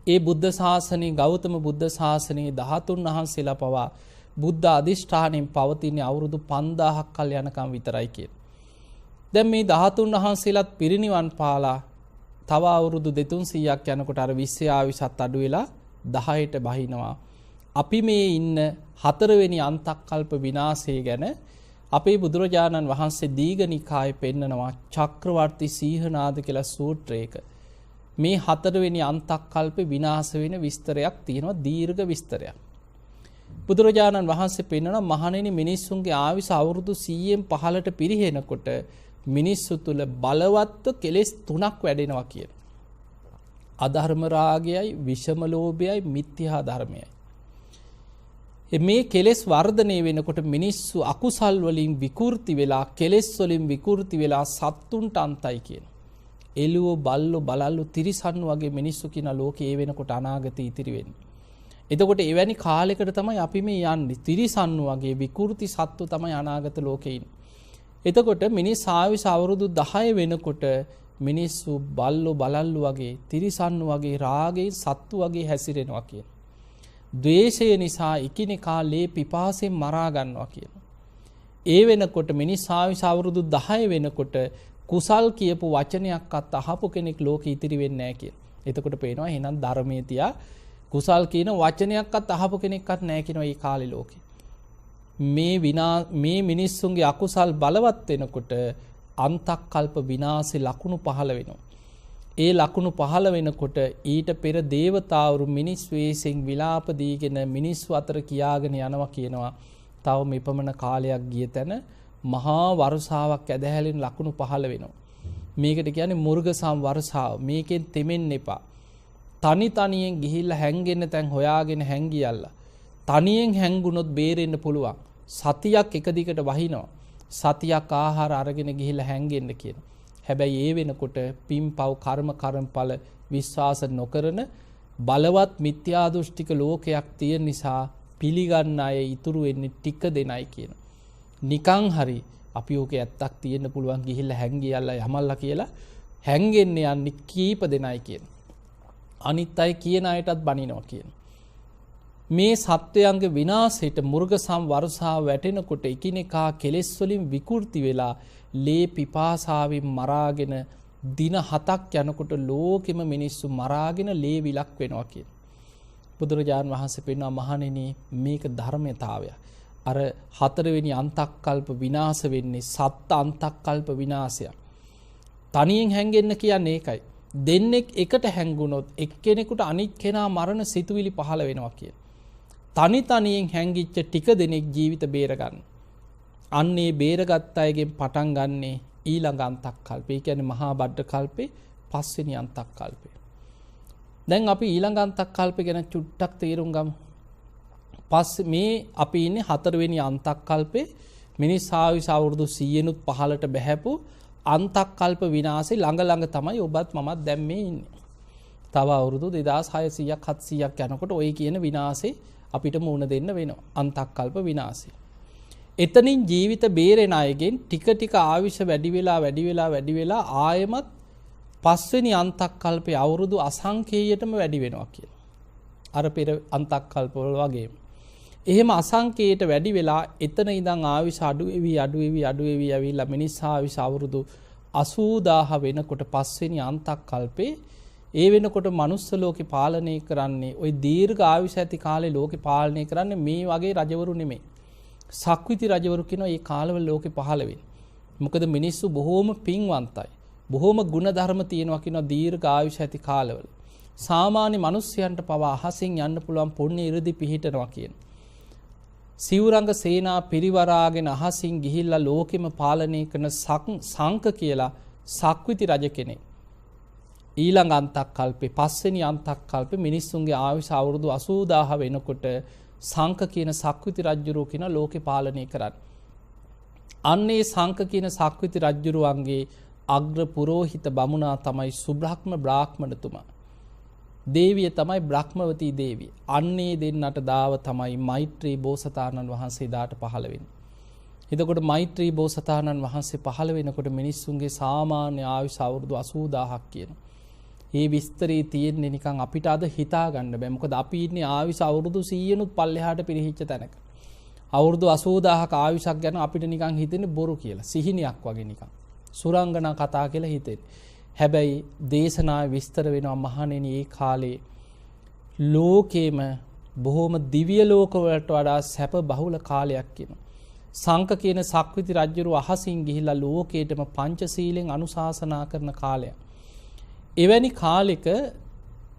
ඒ බුද්ධ ශාසනයේ ගෞතම බුද්ධ ශාසනයේ 13 වහන්සේලා පවා බුද්ධ අධිෂ්ඨානයෙන් පවතින අවුරුදු 5000ක් කල් යනකම් විතරයි කියන්නේ. දැන් මේ 13 වහන්සේලාත් පිරිනිවන් පාලා තව අවුරුදු 200ක් යනකොට අර 20 ආයුෂත් අඩු වෙලා 10ට බහිනවා. අපි මේ ඉන්න 4 වෙනි අන්තක්කල්ප විනාශය ගැන අපේ බුදුරජාණන් වහන්සේ දීඝනිකායේ පෙන්නනවා චක්‍රවර්ති සීහනාද කියලා සූත්‍රයක. මේ 4 වෙනි අන්තක්කල්ප විනාශ වෙන විස්තරයක් තියෙනවා, දීර්ඝ විස්තරයක්. බුදුරජාණන් වහන්සේ පෙන්නනවා මහණෙනි මිනිස්සුන්ගේ ආයුෂ අවුරුදු 100න් 15ට පිරිහෙනකොට මිනිස්සු තුල බලවත්ව කෙලෙස් 3ක් වැඩෙනවා කියන. අධර්ම රාගයයි, විෂම ලෝභයයි, මිත්‍යා ධර්මයයි. මේ කෙලෙස් වර්ධනය වෙනකොට මිනිස්සු අකුසල් වලින් විකෘති වෙලා, කෙලෙස් වලින් විකෘති වෙලා සත්තුන්ට අන්තයි කියන. එළුව බල්ලෝ බලල්ලෝ තිරිසන් වගේ මිනිස්සු කියන ලෝකේ ඒ වෙනකොට අනාගතේ ඉතිරි වෙන්නේ. එතකොට එවැනි කාලයකට තමයි අපි මේ යන්නේ. තිරිසන් වගේ විකෘති සත්තු තමයි අනාගත ලෝකේ ඉන්නේ. එතකොට මිනිස් ආයුෂ අවුරුදු 10 වෙනකොට මිනිස්සු බල්ලෝ බලල්ලෝ වගේ තිරිසන් වගේ රාගයෙන් සත්තු වගේ හැසිරෙනවා කියන. ද්වේෂය නිසා එකිනෙකා ලේ පිපාසයෙන් මරා ගන්නවා කියන. ඒ වෙනකොට මිනිස් ආයුෂ අවුරුදු 10 වෙනකොට කුසල් කියපු වචනයක්වත් අහපු කෙනෙක් ලෝකෙ ඉතිරි වෙන්නේ නැහැ කියන. එතකොට පේනවා එහෙනම් ධර්මයේ තියා කුසල් කියන වචනයක්වත් අහපු කෙනෙක්වත් නැහැ කියනවා මේ කාලේ ලෝකෙ. මේ මිනිස්සුන්ගේ අකුසල් බලවත් වෙනකොට අන්තක්කල්ප විනාශේ ලකුණු පහළ වෙනවා. ඒ ලකුණු පහළ වෙනකොට ඊට පෙර දේවතාවරු මිනිස් වෙස්ෙන් විලාප දීගෙන මිනිස්සු අතර කියාගෙන යනවා කියනවා. තව මෙපමණ කාලයක් ගිය තැන මහා වර්ෂාවක් ඇදහැලෙන ලකුණු පහළ වෙනවා. මේකට කියන්නේ මුර්ගසම් වර්ෂාව. මේකෙන් තෙමෙන්න එපා. තනි තනියෙන් ගිහිල්ලා හැංගෙන්න තැන් හොයාගෙන හැංගියල්ලා. තනියෙන් හැංගුණොත් බේරෙන්න පුළුවන්. සතියක් එක දිගට වහිනවා. සතියක් ආහාර අරගෙන ගිහිල්ලා හැංගෙන්න කියන. හැබැයි ඒ වෙනකොට පින්පව් කර්ම කර්මඵල විශ්වාස නොකරන බලවත් මිත්‍යා දෘෂ්ටික ලෝකයක් තියෙන නිසා පිළිගන්න අය ඉතුරු වෙන්නේ ටික දෙනයි කියන. නිකං හරි අපි ඕකේ ඇත්තක් තියෙන්න පුළුවන් ගිහිල්ලා හැංගියල්ලා යමල්ලා කියලා හැංගෙන්න යන්නේ කීප දෙනයි කියන. අනිත් අය කියන අයටත් බනිනවා කියන. මේ සත්වයන්ගේ විනාශයට මුර්ගසම් වර්ෂාව වැටෙනකොට එකිනෙකා කෙලෙස් වලින් විකෘති වෙලා ලේ පිපාසාවෙන් මරාගෙන දින 7ක් යනකොට ලෝකෙම මිනිස්සු මරාගෙන ලේ විලක් වෙනවා කියන. බුදුරජාණන් වහන්සේ පෙන්වනවා මහණෙනි මේක ධර්මතාවය. අර 4 වෙනි අන්තක්කල්ප විනාශ වෙන්නේ සත් අන්තක්කල්ප විනාශය. තනියෙන් හැංගෙන්න කියන්නේ ඒකයි. දෙන්නෙක් එකට හැංගුණොත් එක්කෙනෙකුට අනිත් කෙනා මරණ සිතුවිලි පහළ වෙනවා කියන. තනි තනියෙන් හැංගිච්ච ටික දෙනෙක් ජීවිත බේරගන්න. අන්නේ බේරගත් අයගෙන් පටන් ගන්නේ ඊළඟ අන්තක්කල්පය. ඒ කියන්නේ මහා බද්ද කල්පේ 5 වෙනි අන්තක්කල්පය. දැන් අපි ඊළඟ අන්තක්කල්පය ගැන චුට්ටක් තේරුම් ගමු. මේ අපි ඉන්නේ 4 වෙනි අන්තක්කල්පේ මිනිස් ආයුෂ අවුරුදු 100නුත් 15ට බැහැපු අන්තක්කල්ප විනාශේ ළඟ තමයි ඔබත් මමත් දැන් මේ ඉන්නේ. තව අවුරුදු 2600ක් 700ක් යනකොට ওই කියන විනාශේ අපිට මුණ දෙන්න වෙනවා. අන්තක්කල්ප විනාශය. එතනින් ජීවිත බේරෙන අයගෙන් ටික ටික ආයුෂ වැඩි වෙලා ආයමත් 5 වෙනි අන්තක්කල්පේ අවුරුදු අසංකේයයටම වැඩි වෙනවා කියලා. අර පෙර අන්තක්කල්ප වල වගේම. එහෙම අසංකේයයට වැඩි වෙලා එතන ඉඳන් ආයුෂ අඩු වෙවි ඇවිල්ලා මිනිස් ආයුෂ අවුරුදු 80000 වෙනකොට 5 වෙනි අන්තක්කල්පේ ඒ වෙනකොට මනුස්ස ලෝකේ පාලනය කරන්නේ ওই දීර්ඝ ආයුෂ ඇති කාලේ ලෝකේ පාලනය කරන්නේ මේ වගේ රජවරු නෙමෙයි. සක්විති රජවරු කියනවා මේ කාලවල ලෝකේ පහළ වෙන්නේ. මොකද මිනිස්සු බොහෝම පින්වන්තයි. බොහෝම ගුණධර්ම තියෙනවා කියනවා දීර්ඝ ආයුෂ ඇති කාලවල. සාමාන්‍ය මිනිස්යන්ට පවා අහසින් යන්න පුළුවන් පුණ්‍ය ඉරදි පිහිටනවා කියන. සිවුරංග සේනා පිරිවරාගෙන අහසින් ගිහිල්ලා ලෝකෙම පාලනය කරන සංක කියලා සක්විති රජ කෙනෙක් ඊළඟ අන්තක් කල්පේ පස්වෙනි අන්තක් කල්පේ මිනිස්සුන්ගේ ආයුෂ අවුරුදු 80000 වෙනකොට සංක කියන සක්විති රජුරෝ කියන ලෝකේ පාලනය කරන්නේ. අන්නේ සංක කියන සක්විති රජුරුවන්ගේ අග්‍ර පුරෝහිත බමුණා තමයි සුබ්‍රහ්ම බ්‍රාහ්මණතුමා. දේවිය තමයි බ්‍රහ්මවතී දේවිය. අන්නේ දෙන්නට දාව තමයි මෛත්‍රී බෝසතාණන් වහන්සේ දාට පහළ වෙන්නේ. එතකොට මෛත්‍රී බෝසතාණන් වහන්සේ පහළ වෙනකොට මිනිස්සුන්ගේ සාමාන්‍ය ආයුෂ අවුරුදු 80000ක් කියනවා. මේ විස්තරේ තියෙන්නේ නිකන් අපිට අද හිතා ගන්න බෑ. මොකද අපි ඉන්නේ ආයුෂ අවුරුදු 100නුත් පල්ලෙහාට පිරිහිච්ච තැනක. අවුරුදු 80000ක ආයුෂක් ගැන අපිට නිකන් හිතෙන්නේ බොරු කියලා. සිහිනයක් වගේ නිකන්. සුරංගනා කතා කියලා හිතෙන්නේ. හැබැයි දේශනාවේ විස්තර වෙනවා මහණෙනි ඒ කාලේ ලෝකේම බොහොම දිව්‍ය ලෝකවලට වඩා සැප බහුල කාලයක් කියනවා. සංක කියන සක්විති රජුරු අහසින් ගිහිලා ලෝකේටම පංචශීලෙන් අනුශාසනා කරන කාලයක්. එවැනි කාලෙක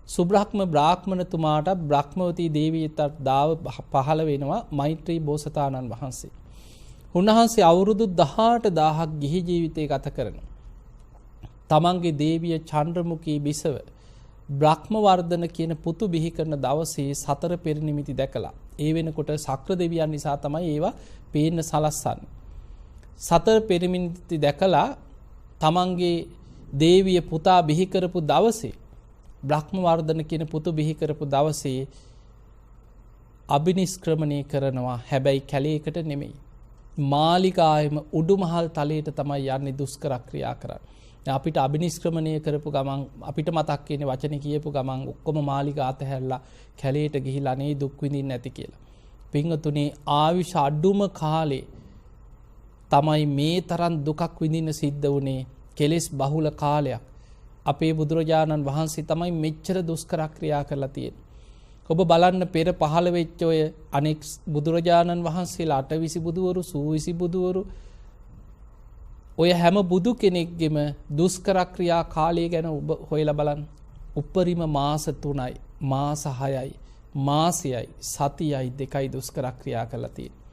සුබ්‍රහ්ම බ්‍රාහ්මණතුමාට බ්‍රහ්මවතී දේවියට දාව පහළ වෙනවා මෛත්‍රී බෝසතාණන් වහන්සේ. උන්වහන්සේ අවුරුදු 18000ක් ගිහි ජීවිතය ගත කරනවා. තමන්ගේ දේවිය චන්ද්‍රමුඛී බිසව බ්‍රහ්මවර්ධන කියන පුතු බිහි කරන දවසේ සතර පෙර නිමිති දැකලා ඒ වෙනකොට ශක්‍ර දෙවියන් නිසා තමයි ඒවා පේන්න සලස්සන්නේ. සතර පෙර නිමිති දැකලා තමන්ගේ දේවිය පුතා බිහි කරපු දවසේ බ්‍රහ්මවර්ධන කියන පුතු බිහි කරපු දවසේ අබිනිෂ්ක්‍රමණය කරනවා. හැබැයි කැලේකට නෙමෙයි. මාලිගාවෙම උඩුමහල් තලයට තමයි යන්නේ දුෂ්කර ක්‍රියා කරන්නේ. අපිට අබිනිෂ්ක්‍රමණය කරපු ගමන් අපිට මතක් වෙන්නේ වචනේ කියපු ගමන් ඔක්කොම මාලිගා අතහැරලා කැලේට ගිහිලා අනේ දුක් විඳින්න නැති කියලා. පින්වතුනි ආයුෂ අඩුම කාලේ තමයි මේ තරම් දුකක් විඳින්න සිද්ධ වුණේ. කෙලෙස් බහුල කාලයක්. අපේ බුදුරජාණන් වහන්සේ තමයි මෙච්චර දුෂ්කර ක්‍රියා කරලා තියෙන්නේ. ඔබ බලන්න පෙර පහළ වෙච්ච ඔය අනෙක් බුදුරජාණන් වහන්සේලා 820 බුදුවරු, 120 බුදුවරු ඔය හැම බුදු කෙනෙක්ගෙම දුෂ්කර ක්‍රියා කාලය ගැන ඔබ හොයලා බලන්න. උපරිම මාස 3යි, මාස 6යි, මාසයයි, සතියයි, 2යි දුෂ්කර ක්‍රියා කරලා තියෙන්නේ.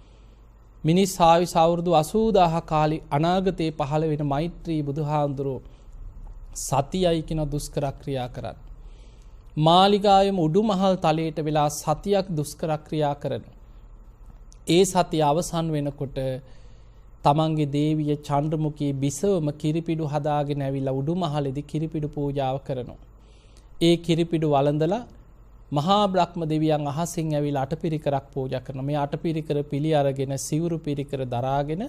මිනිස් ආයුෂ අවුරුදු 80000 කාලේ අනාගතේ පහළ වෙන මෛත්‍රී බුදුහාඳුරෝ සතියයි කියන දුෂ්කර ක්‍රියා කරන්නේ. මාලිගාවෙම උඩුමහල් තලයට වෙලා සතියක් දුෂ්කර ක්‍රියා කරන. ඒ සතිය අවසන් වෙනකොට තමන්ගේ දේවිය චන්ද්‍රමුඛී බිසවම කිරිපිඩු හදාගෙන ඇවිල්ලා උඩුමහලේදී කිරිපිඩු පූජාව කරනවා. ඒ කිරිපිඩු වළඳලා මහා බ්‍රහ්ම දෙවියන් අහසින් ඇවිල්ලා අටපිරිකරක් පූජා කරනවා. මේ අටපිරිකර පිළි අරගෙන සිවුරු පිරිකර දරාගෙන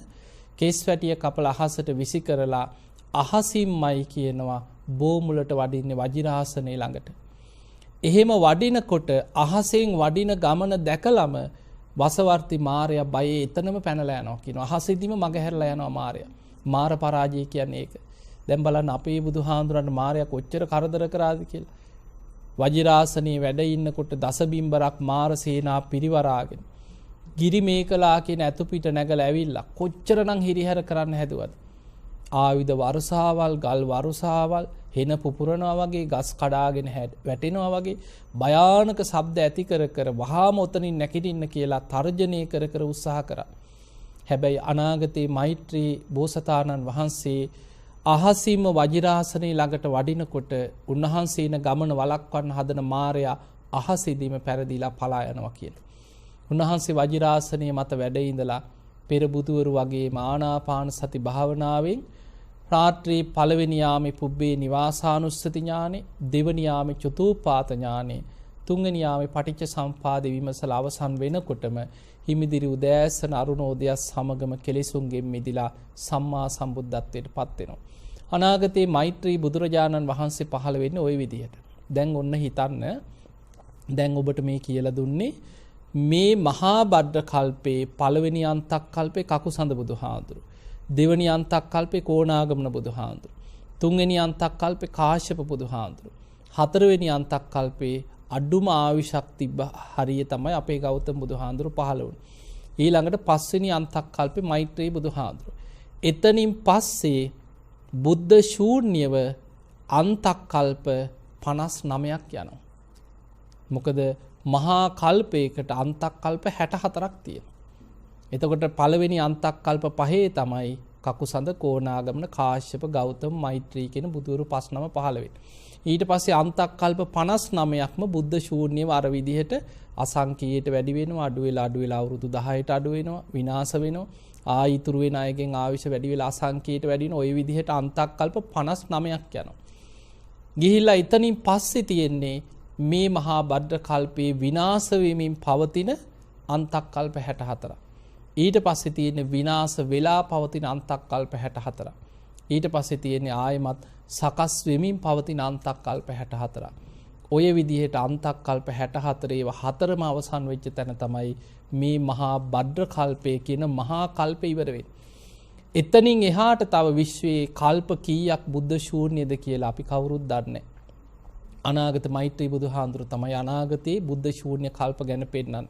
කේස් වැටිය කපලා අහසට විසි කරලා අහසින්මයි කියනවා බෝමුලට වඩින්නේ වජිරාසනේ ළඟට. එහෙම වඩිනකොට අහසෙන් වඩින ගමන දැකලම වසවර්ති මාරයා බයේ එතනම පැනලා යනවා කියනවා. අහසෙදිම මගහැරලා යනවා මාරයා. මාර පරාජය කියන්නේ ඒක. දැන් බලන්න අපේ බුදුහාඳුරන් මාරයා කොච්චර කරදර කරාද කියලා. වජිරාසනේ වැඩ ඉන්නකොට දසබිම්බරක් මාර සේනා පිරිවරාගෙන ගිරි මේකලා කියන ඇතු පිට නැගලා ඇවිල්ලා කොච්චරනම් හිරිහැර කරන්න හැදුවද. ආයුධ වර්ෂාවල්, ගල් වර්ෂාවල්, හෙන පුපුරනවා වගේ, ගස් කඩාගෙන වැටෙනවා වගේ භයානක ශබ්ද ඇති කර කර වහාම ඔතනින් නැගිටින්න කියලා තර්ජනය කර කර උත්සාහ කරා. හැබැයි අනාගතේ මෛත්‍රී බෝසතාණන් වහන්සේ අහසින්ම වජිරාසනේ ළඟට වඩිනකොට උන්වහන්සේන ගමන වළක්වන්න හදන මාරයා අහසෙදීම පෙරදිලා පලා යනවා කියලා. උන්වහන්සේ වජිරාසනේ මත වැඩ ඉඳලා පෙර බුදුවරු වගේ ආනාපාන සති භාවනාවෙන් රාත්‍රී පළවෙනි යාමේ පුබ්බේ නිවාසානුස්සති ඥානෙ, දෙවනි යාමේ චතුූපාත ඥානෙ, තුන්වෙනි යාමේ පටිච්ච සම්පාද විමසලා අවසන් වෙනකොටම හිමිදිරි උදෑසන අරුණෝදය සමගම කෙලෙසුන්ගෙන් මිදිලා සම්මා සම්බුද්ධත්වයට පත් වෙනවා. අනාගතේ මෛත්‍රී බුදුරජාණන් වහන්සේ පහළ වෙන්නේ ওই විදිහට. දැන් ඔන්න හිතන්න, දැන් ඔබට මේ කියලා දුන්නේ මේ මහා බද්ද කල්පේ පළවෙනි අන්තක් කල්පේ කකුසඳ බුදුහාඳුරු, දෙවනි අන්තක් කල්පේ කෝණාගමන බුදුහාඳුරු, තුන්වෙනි අන්තක් කල්පේ කාශ්‍යප බුදුහාඳුරු, හතරවෙනි අන්තක් කල්පේ අඩුම ආයුෂක් තිබ්බ හරිය තමයි අපේ ගෞතම බුදුහාඳුරු පහළ වුණේ. ඊළඟට පස්වෙනි අන්තක් කල්පේ මෛත්‍රී බුදුහාඳුරු. එතනින් පස්සේ බුද්ධ ශූන්‍යව අන්තක් කල්ප 59ක් යනවා. මොකද මහා කල්පයකට අන්තක් කල්ප 64ක් තියෙනවා. එතකොට පළවෙනි අන්තක් කල්ප 5 තමයි කකුසඳ, කෝණාගමන, කාශ්‍යප, ගෞතම, මෛත්‍රී කියන බුදුවරු 5 නම පහළ වෙන්නේ. ඊට පස්සේ අන්තක්කල්ප 59ක්ම බුද්ධ ශූන්‍යව අර විදිහට අසංකීයට වැඩි වෙනවා, අඩු වෙලා අවුරුදු 10ට අඩු වෙනවා, විනාශ වෙනවා. ආයිතුරු වෙන අයගෙන් ආවිෂ වැඩි වෙලා අසංකීයට වැඩි වෙන ওই විදිහට අන්තක්කල්ප 59ක් යනවා. ගිහිල්ලා එතනින් පස්සේ තියෙන්නේ මේ මහා භද්‍ර කල්පේ විනාශ වෙමින් පවතින අන්තක්කල්ප 64ක්. ඊට පස්සේ තියෙන්නේ විනාශ වෙලා පවතින අන්තක්කල්ප 64ක්. ඊට පස්සේ තියෙන්නේ ආයමත් සකස් වෙමින් පවතින අන්තක්කල්ප 64ක්. ඔය විදිහට අන්තක්කල්ප 64 ඒවා හතරම අවසන් වෙච්ච තැන තමයි මේ මහා භද්‍ර කල්පය කියන මහා කල්පය ඉවර වෙන්නේ. එතනින් එහාට තව විශ්වයේ කල්ප කීයක් බුද්ධ ශූන්‍යද කියලා අපි කවුරුත් දන්නේ නැහැ. අනාගත මෛත්‍රී බුදුහාඳුරු තමයි අනාගතයේ බුද්ධ ශූන්‍ය කල්ප ගැන පෙන්නන්නේ.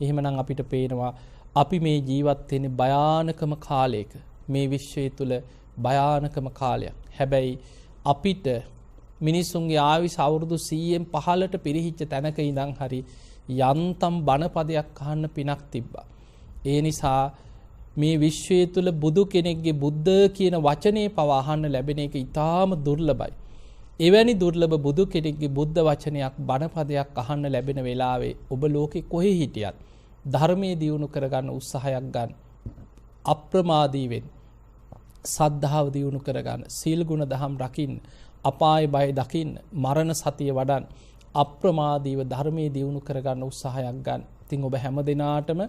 එහෙමනම් අපිට පේනවා අපි මේ ජීවත් වෙන්නේ භයානකම කාලයක. මේ විශ්වය තුල භයානකම කාලයක්. හැබැයි අපිට මිනිසුන්ගේ ආයුෂ අවුරුදු 100න් 15ට පිරිහිච්ච තැනක ඉඳන් හරි යන්තම් බණපදයක් අහන්න පිනක් තිබ්බා. ඒ නිසා මේ විශ්වය තුල බුදු කෙනෙක්ගේ බුද්ධ කියන වචනේ පව අහන්න ලැබෙන එක ඉතාම දුර්ලභයි. එවැනි දුර්ලභ බුදු කෙනෙක්ගේ බුද්ධ වචනයක් බණපදයක් අහන්න ලැබෙන වෙලාවේ ඔබ ලෝකෙ කොහේ හිටියත් ධර්මයේ දියුණු කරගන්න උත්සාහයක් ගන්න. අප්‍රමාදී වෙන්න. සද්ධාව දියුණු කරගන්න. සීල ගුණ දහම් රකින්න. අපාය බය දකින්න. මරණ සතිය වඩන්න. අප්‍රමාදීව ධර්මයේ දියුණු කරගන්න උත්සාහයක් ගන්න. ඉතින් ඔබ හැම දිනාටම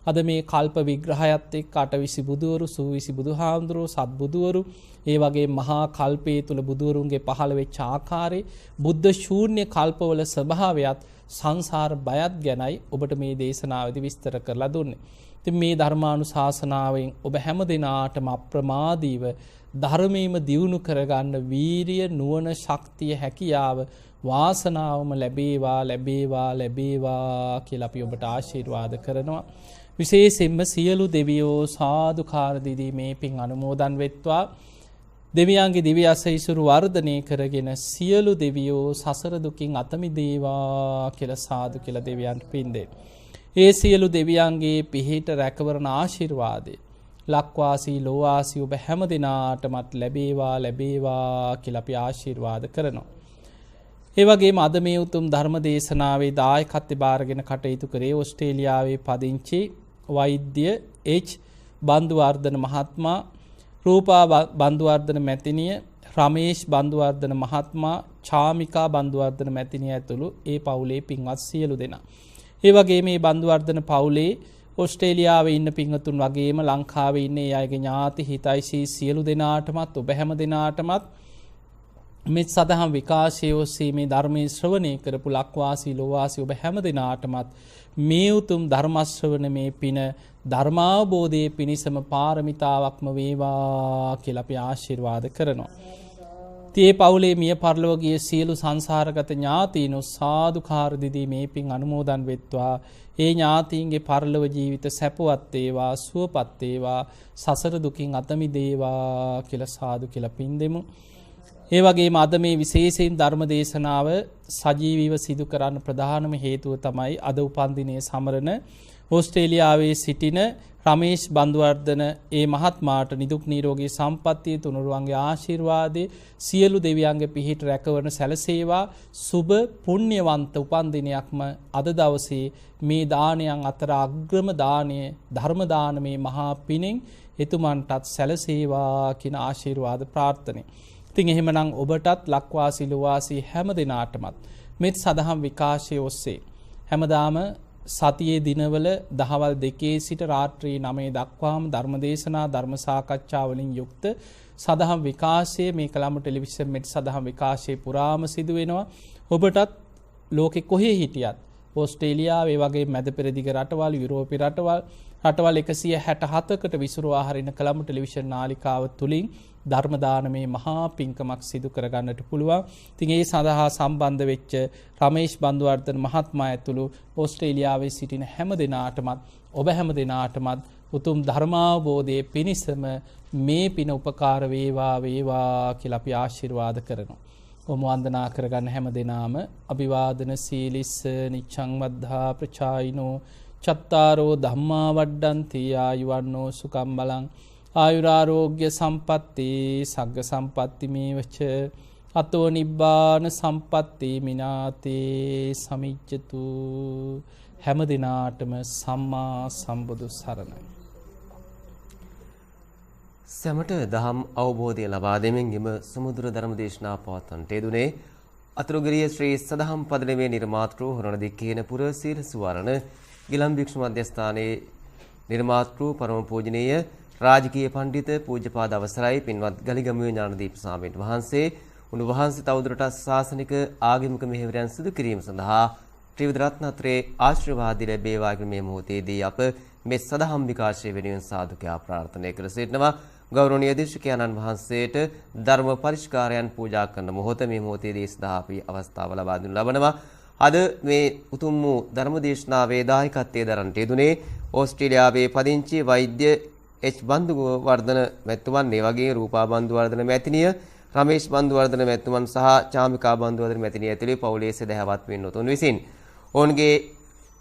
අද මේ කල්ප විග්‍රහයත් එක්ක අටවිසි බුදුවරු, සූවිසි බුදුහාමුදුරුවෝ, සත්බුදුවරු, ඒ වගේ මහා කල්පයේ තුල බුදුවරුන්ගේ පහළ වෙච්ච ආකාරයේ බුද්ධ ශූන්‍ය කල්පවල ස්වභාවයත් සංසාර බයත් ගැනයි ඔබට මේ දේශනාවේදී විස්තර කරලා දුන්නේ. ඉතින් මේ ධර්මානුශාසනාවෙන් ඔබ හැම දිනාටම අප්‍රමාදීව ධර්මයේම දියුණු කරගන්න වීරිය, නුවණ, ශක්තිය, හැකියාව, වාසනාවම ලැබේවා කියලා අපි ඔබට ආශිර්වාද කරනවා. විශේෂයෙන්ම සියලු දෙවියෝ සාදුකාර දීදී මේ පින් අනුමෝදන් වෙත්වා. දෙවියන්ගේ දිව්‍ය අසීසුරු වර්ධනය කරගෙන සියලු දෙවියෝ සසර දුකින් අත මිදේවා කියලා සාදු කියලා දෙවියන්ට පින් දෙන්න. ඒ සියලු දෙවියන්ගේ පිහිට රැකවරණ ආශිර්වාදේ ලක්වාසී ලෝවාසී ඔබ හැම දිනාටමත් ලැබේවා කියලා අපි ආශිර්වාද කරනවා. ඒ වගේම අද මේ උතුම් ධර්ම දේශනාවේ දායකත්වය බාරගෙන කටයුතු කරේ ඕස්ට්‍රේලියාවේ පදිංචි වෛද්‍ය එච් බන්දුවර්ධන මහත්මයා, රූපා බන්දුවර්ධන මැතිණිය, රමේෂ් බන්දුවර්ධන මහත්මයා, චාමිකා බන්දුවර්ධන මැතිණිය ඇතුළු ඒ පවුලේ පින්වත් සියලු දෙනා. ඒ වගේම මේ බන්දුවර්ධන පවුලේ ඕස්ට්‍රේලියාවේ ඉන්න පින්වතුන් වගේම ලංකාවේ ඉන්න ඒ අයගේ ඥාති හිතයිසී සියලු දෙනාටමත් ඔබ හැම දෙනාටමත් මේ සදහම් විකාශය ඔස්සේ මේ ධර්මයේ ශ්‍රවණය කරපු ලක්වාසී ලෝවාසී ඔබ හැම දිනාටමත් මේ උතුම් ධර්ම ශ්‍රවණමේ පින ධර්මාවබෝධයේ පිණිසම පාරමිතාවක්ම වේවා කියලා අපි ආශිර්වාද කරනවා. තේ පවුලේ මිය පරලොව ගිය සියලු සංසාරගත ඥාතීන් සාදුකාර දීදී මේ පින් අනුමෝදන් වෙත්වා. ඒ ඥාතීන්ගේ පරලොව ජීවිත සැපවත් වේවා, සුවපත් වේවා, සසර දුකින් අත මිදේවා කියලා සාදු කියලා පින් දෙමු. ඒ වගේම අද මේ විශේෂයෙන් ධර්ම දේශනාව සජීවීව සිදු කරන්න ප්‍රධානම හේතුව තමයි අද උපන්දිනයේ සමරන ඕස්ට්‍රේලියාවේ සිටින රමේෂ් බන්දුවර්ධන ඒ මහත්මයාට නිදුක් නිරෝගී සම්පන්නිය තුනුරුවන්ගේ ආශිර්වාදේ සියලු දෙවියන්ගේ පිහිට රැකවරණ සැලසේවා. සුබ පුණ්‍යවන්ත උපන්දිනයක්ම අද දවසේ මේ දානයන් අතර අග්‍රම දානය ධර්ම දානමේ මහා පිනෙන් එතුමන්ටත් සැලසේවා කියන ආශිර්වාද ප්‍රාර්ථනාවයි. ඉතින් එහෙමනම් ඔබටත් ලක්වාසී ලෝවාසී හැම දිනාටමත් මෙත් සදහම් විකාශය ඔස්සේ හැමදාම සතියේ දිනවල දහවල් 2 සිට රාත්‍රී 9 දක්වාම ධර්මදේශනා ධර්ම සාකච්ඡා වලින් යුක්ත සදහම් විකාශය මේ කලම්බ ටෙලිවිෂන් මෙත් සදහම් විකාශය පුරාම සිදු වෙනවා. ඔබටත් ලෝකෙ කොහේ හිටියත් ඕස්ට්‍රේලියාව, ඒ වගේ මැද පෙරදිග රටවල්, යුරෝපීය රටවල් 167කට විසුරුවා හරින කලම්බ ටෙලිවිෂන් නාලිකාව තුලින් ධර්ම දානමේ මහා පින්කමක් සිදු කරගන්නට පුළුවන්. ඉතින් ඒ සඳහා සම්බන්ධ වෙච්ච රමේෂ් බන්දුවර්ධන මහත්මයා ඇතුළු ඕස්ට්‍රේලියාවේ සිටින හැම දිනාටමත් ඔබ හැම දිනාටමත් උතුම් ධර්මාවබෝධයේ පිණිසම මේ පින උපකාර වේවා කියලා අපි ආශිර්වාද කරනවා. ඔබ වන්දනා කරගන්න හැම දිනාම අභිවාදන සීලිස්ස නිච්ඡං වද්ධා ප්‍රචායිනෝ චත්තාරෝ ධම්මා වඩ්ඩන්ති ආයුවන්නෝ සුකම් බලං ආයුරාරෝග්‍ය සම්පatti සග්ග සම්පatti මේවච අතෝ නිබ්බාන සම්පatti මිනාතේ සමිච්ඡතු හැම දිනාටම සම්මා සම්බුදු සරණයි. සැමට දහම් අවබෝධය ලබා දෙමින් එම සමුද්‍ර ධර්ම දේශනා පවත්වන්නට යෙදුනේ අතුරුගිරිය ශ්‍රී සදහම් පදනමේ නිර්මාතෘ හොරණ දික්කේන පුර සීල සුවරණ ගිලම් භික්ෂු මධ්‍යස්ථානයේ නිර්මාතෘ පරම පූජනීය රාජකීය පඬිත පූජ්‍යපාද අවසරයි පින්වත් ගලිගමුවේ ඥානදීප ස්වාමීන් වහන්සේ උන්වහන්සේ තවදුරටත් ශාසනික ආගමික මෙහෙවරයන් සිදු කිරීම සඳහා ත්‍රිවිධ රත්නත්‍රයේ ආශිර්වාද ලැබේවා කියන මේ මොහොතේදී අප මේ සදහම් විකාශය වෙනුවෙන් සාදුකයා ප්‍රාර්ථනා කර සිටිනවා. ගෞරවනීය දේශකයන්න් වහන්සේට ධර්ම පරිස්කාරයන් පූජා කරන මොහොත මේ මොහොතේදී සදා අපි අවස්ථාව ලබා දුන් ලබනවා. අද මේ උතුම් වූ ධර්ම දේශනාවේ දායකත්වයේ දරන්නට යෙදුනේ ඕස්ට්‍රේලියාවේ පදිංචි වෛද්‍ය එච් බන්දුවර්ධන මැතිතුමන්, මේ වගේ රූපා බන්දුවර්ධන මැතිණිය, රමේෂ් බන්දුවර්ධන මැතිතුමන් සහ චාමිකා බන්දුවර්ධන මැතිණිය ඇතුළේ පවුලේ සදහවත් වෙන්නතුන් විසින් ඔවුන්ගේ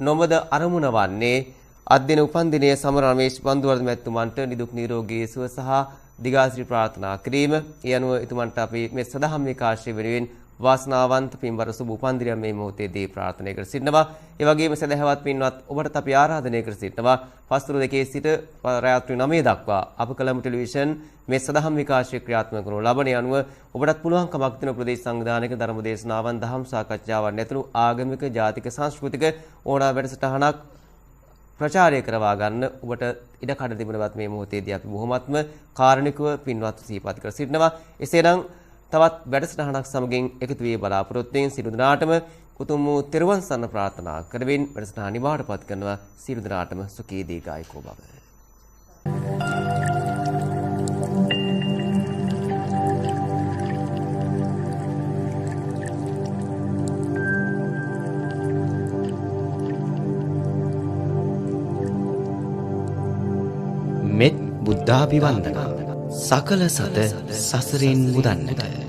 නොමද අරමුණ වන්නේ අද දින උපන්දිනයේ සම රමේෂ් බන්දුවර්ධන මැතිතුමන්ට නිදුක් නිරෝගී සුව සහ දිගාසිරි ප්‍රාර්ථනා කිරීම. ඒ අනුව එතුමන්ට අපි මේ සදහම් විකාශය වෙනුවෙන් වාසනාවන්ත පින්බර සුබ උපන්දිනය මේ මොහොතේදී ප්‍රාර්ථනා කර සිටිනවා. ඒ වගේම සදහවත් පින්වත් ඔබට අපි ආරාධනය කර සිටිනවා පස්තුරු 2 සිට රාත්‍රී 9 දක්වා අප කලමු ටෙලිවිෂන් මේ සදහම් විකාශය ක්‍රියාත්මක කරන ලබන අනුව ඔබටත් පුළුවන්කමක් දෙන ප්‍රදේශ සංවිධානයක ධර්ම දේශනාවන් දහම් සාකච්ඡාවන් ඇතුළු ආගමික ජාතික සංස්කෘතික ඕනෑ වැඩසටහනක් ප්‍රචාරය කරවා ගන්න ඔබට ඉඩ කඩ තිබෙනවත් මේ මොහොතේදී අපි බොහොමත්ම කාරුණිකව පින්වත් සිහිපත් කර සිටිනවා. එසේනම් තවත් වැඩසටහනක් සමගින් එකතු වී බලාපොරොත්තු වෙන සියලු දෙනාටම උතුම් වූ තෙරුවන් සරණ ප්‍රාර්ථනා කරමින් වැඩසටහන නිමාවටපත් කරනවා. සියලු දෙනාටම සුඛී දීර්ඝායුකෝ භව. මෙත් බුද්ධාභිවන්දනා සකල සත සසරින් මුදන්නට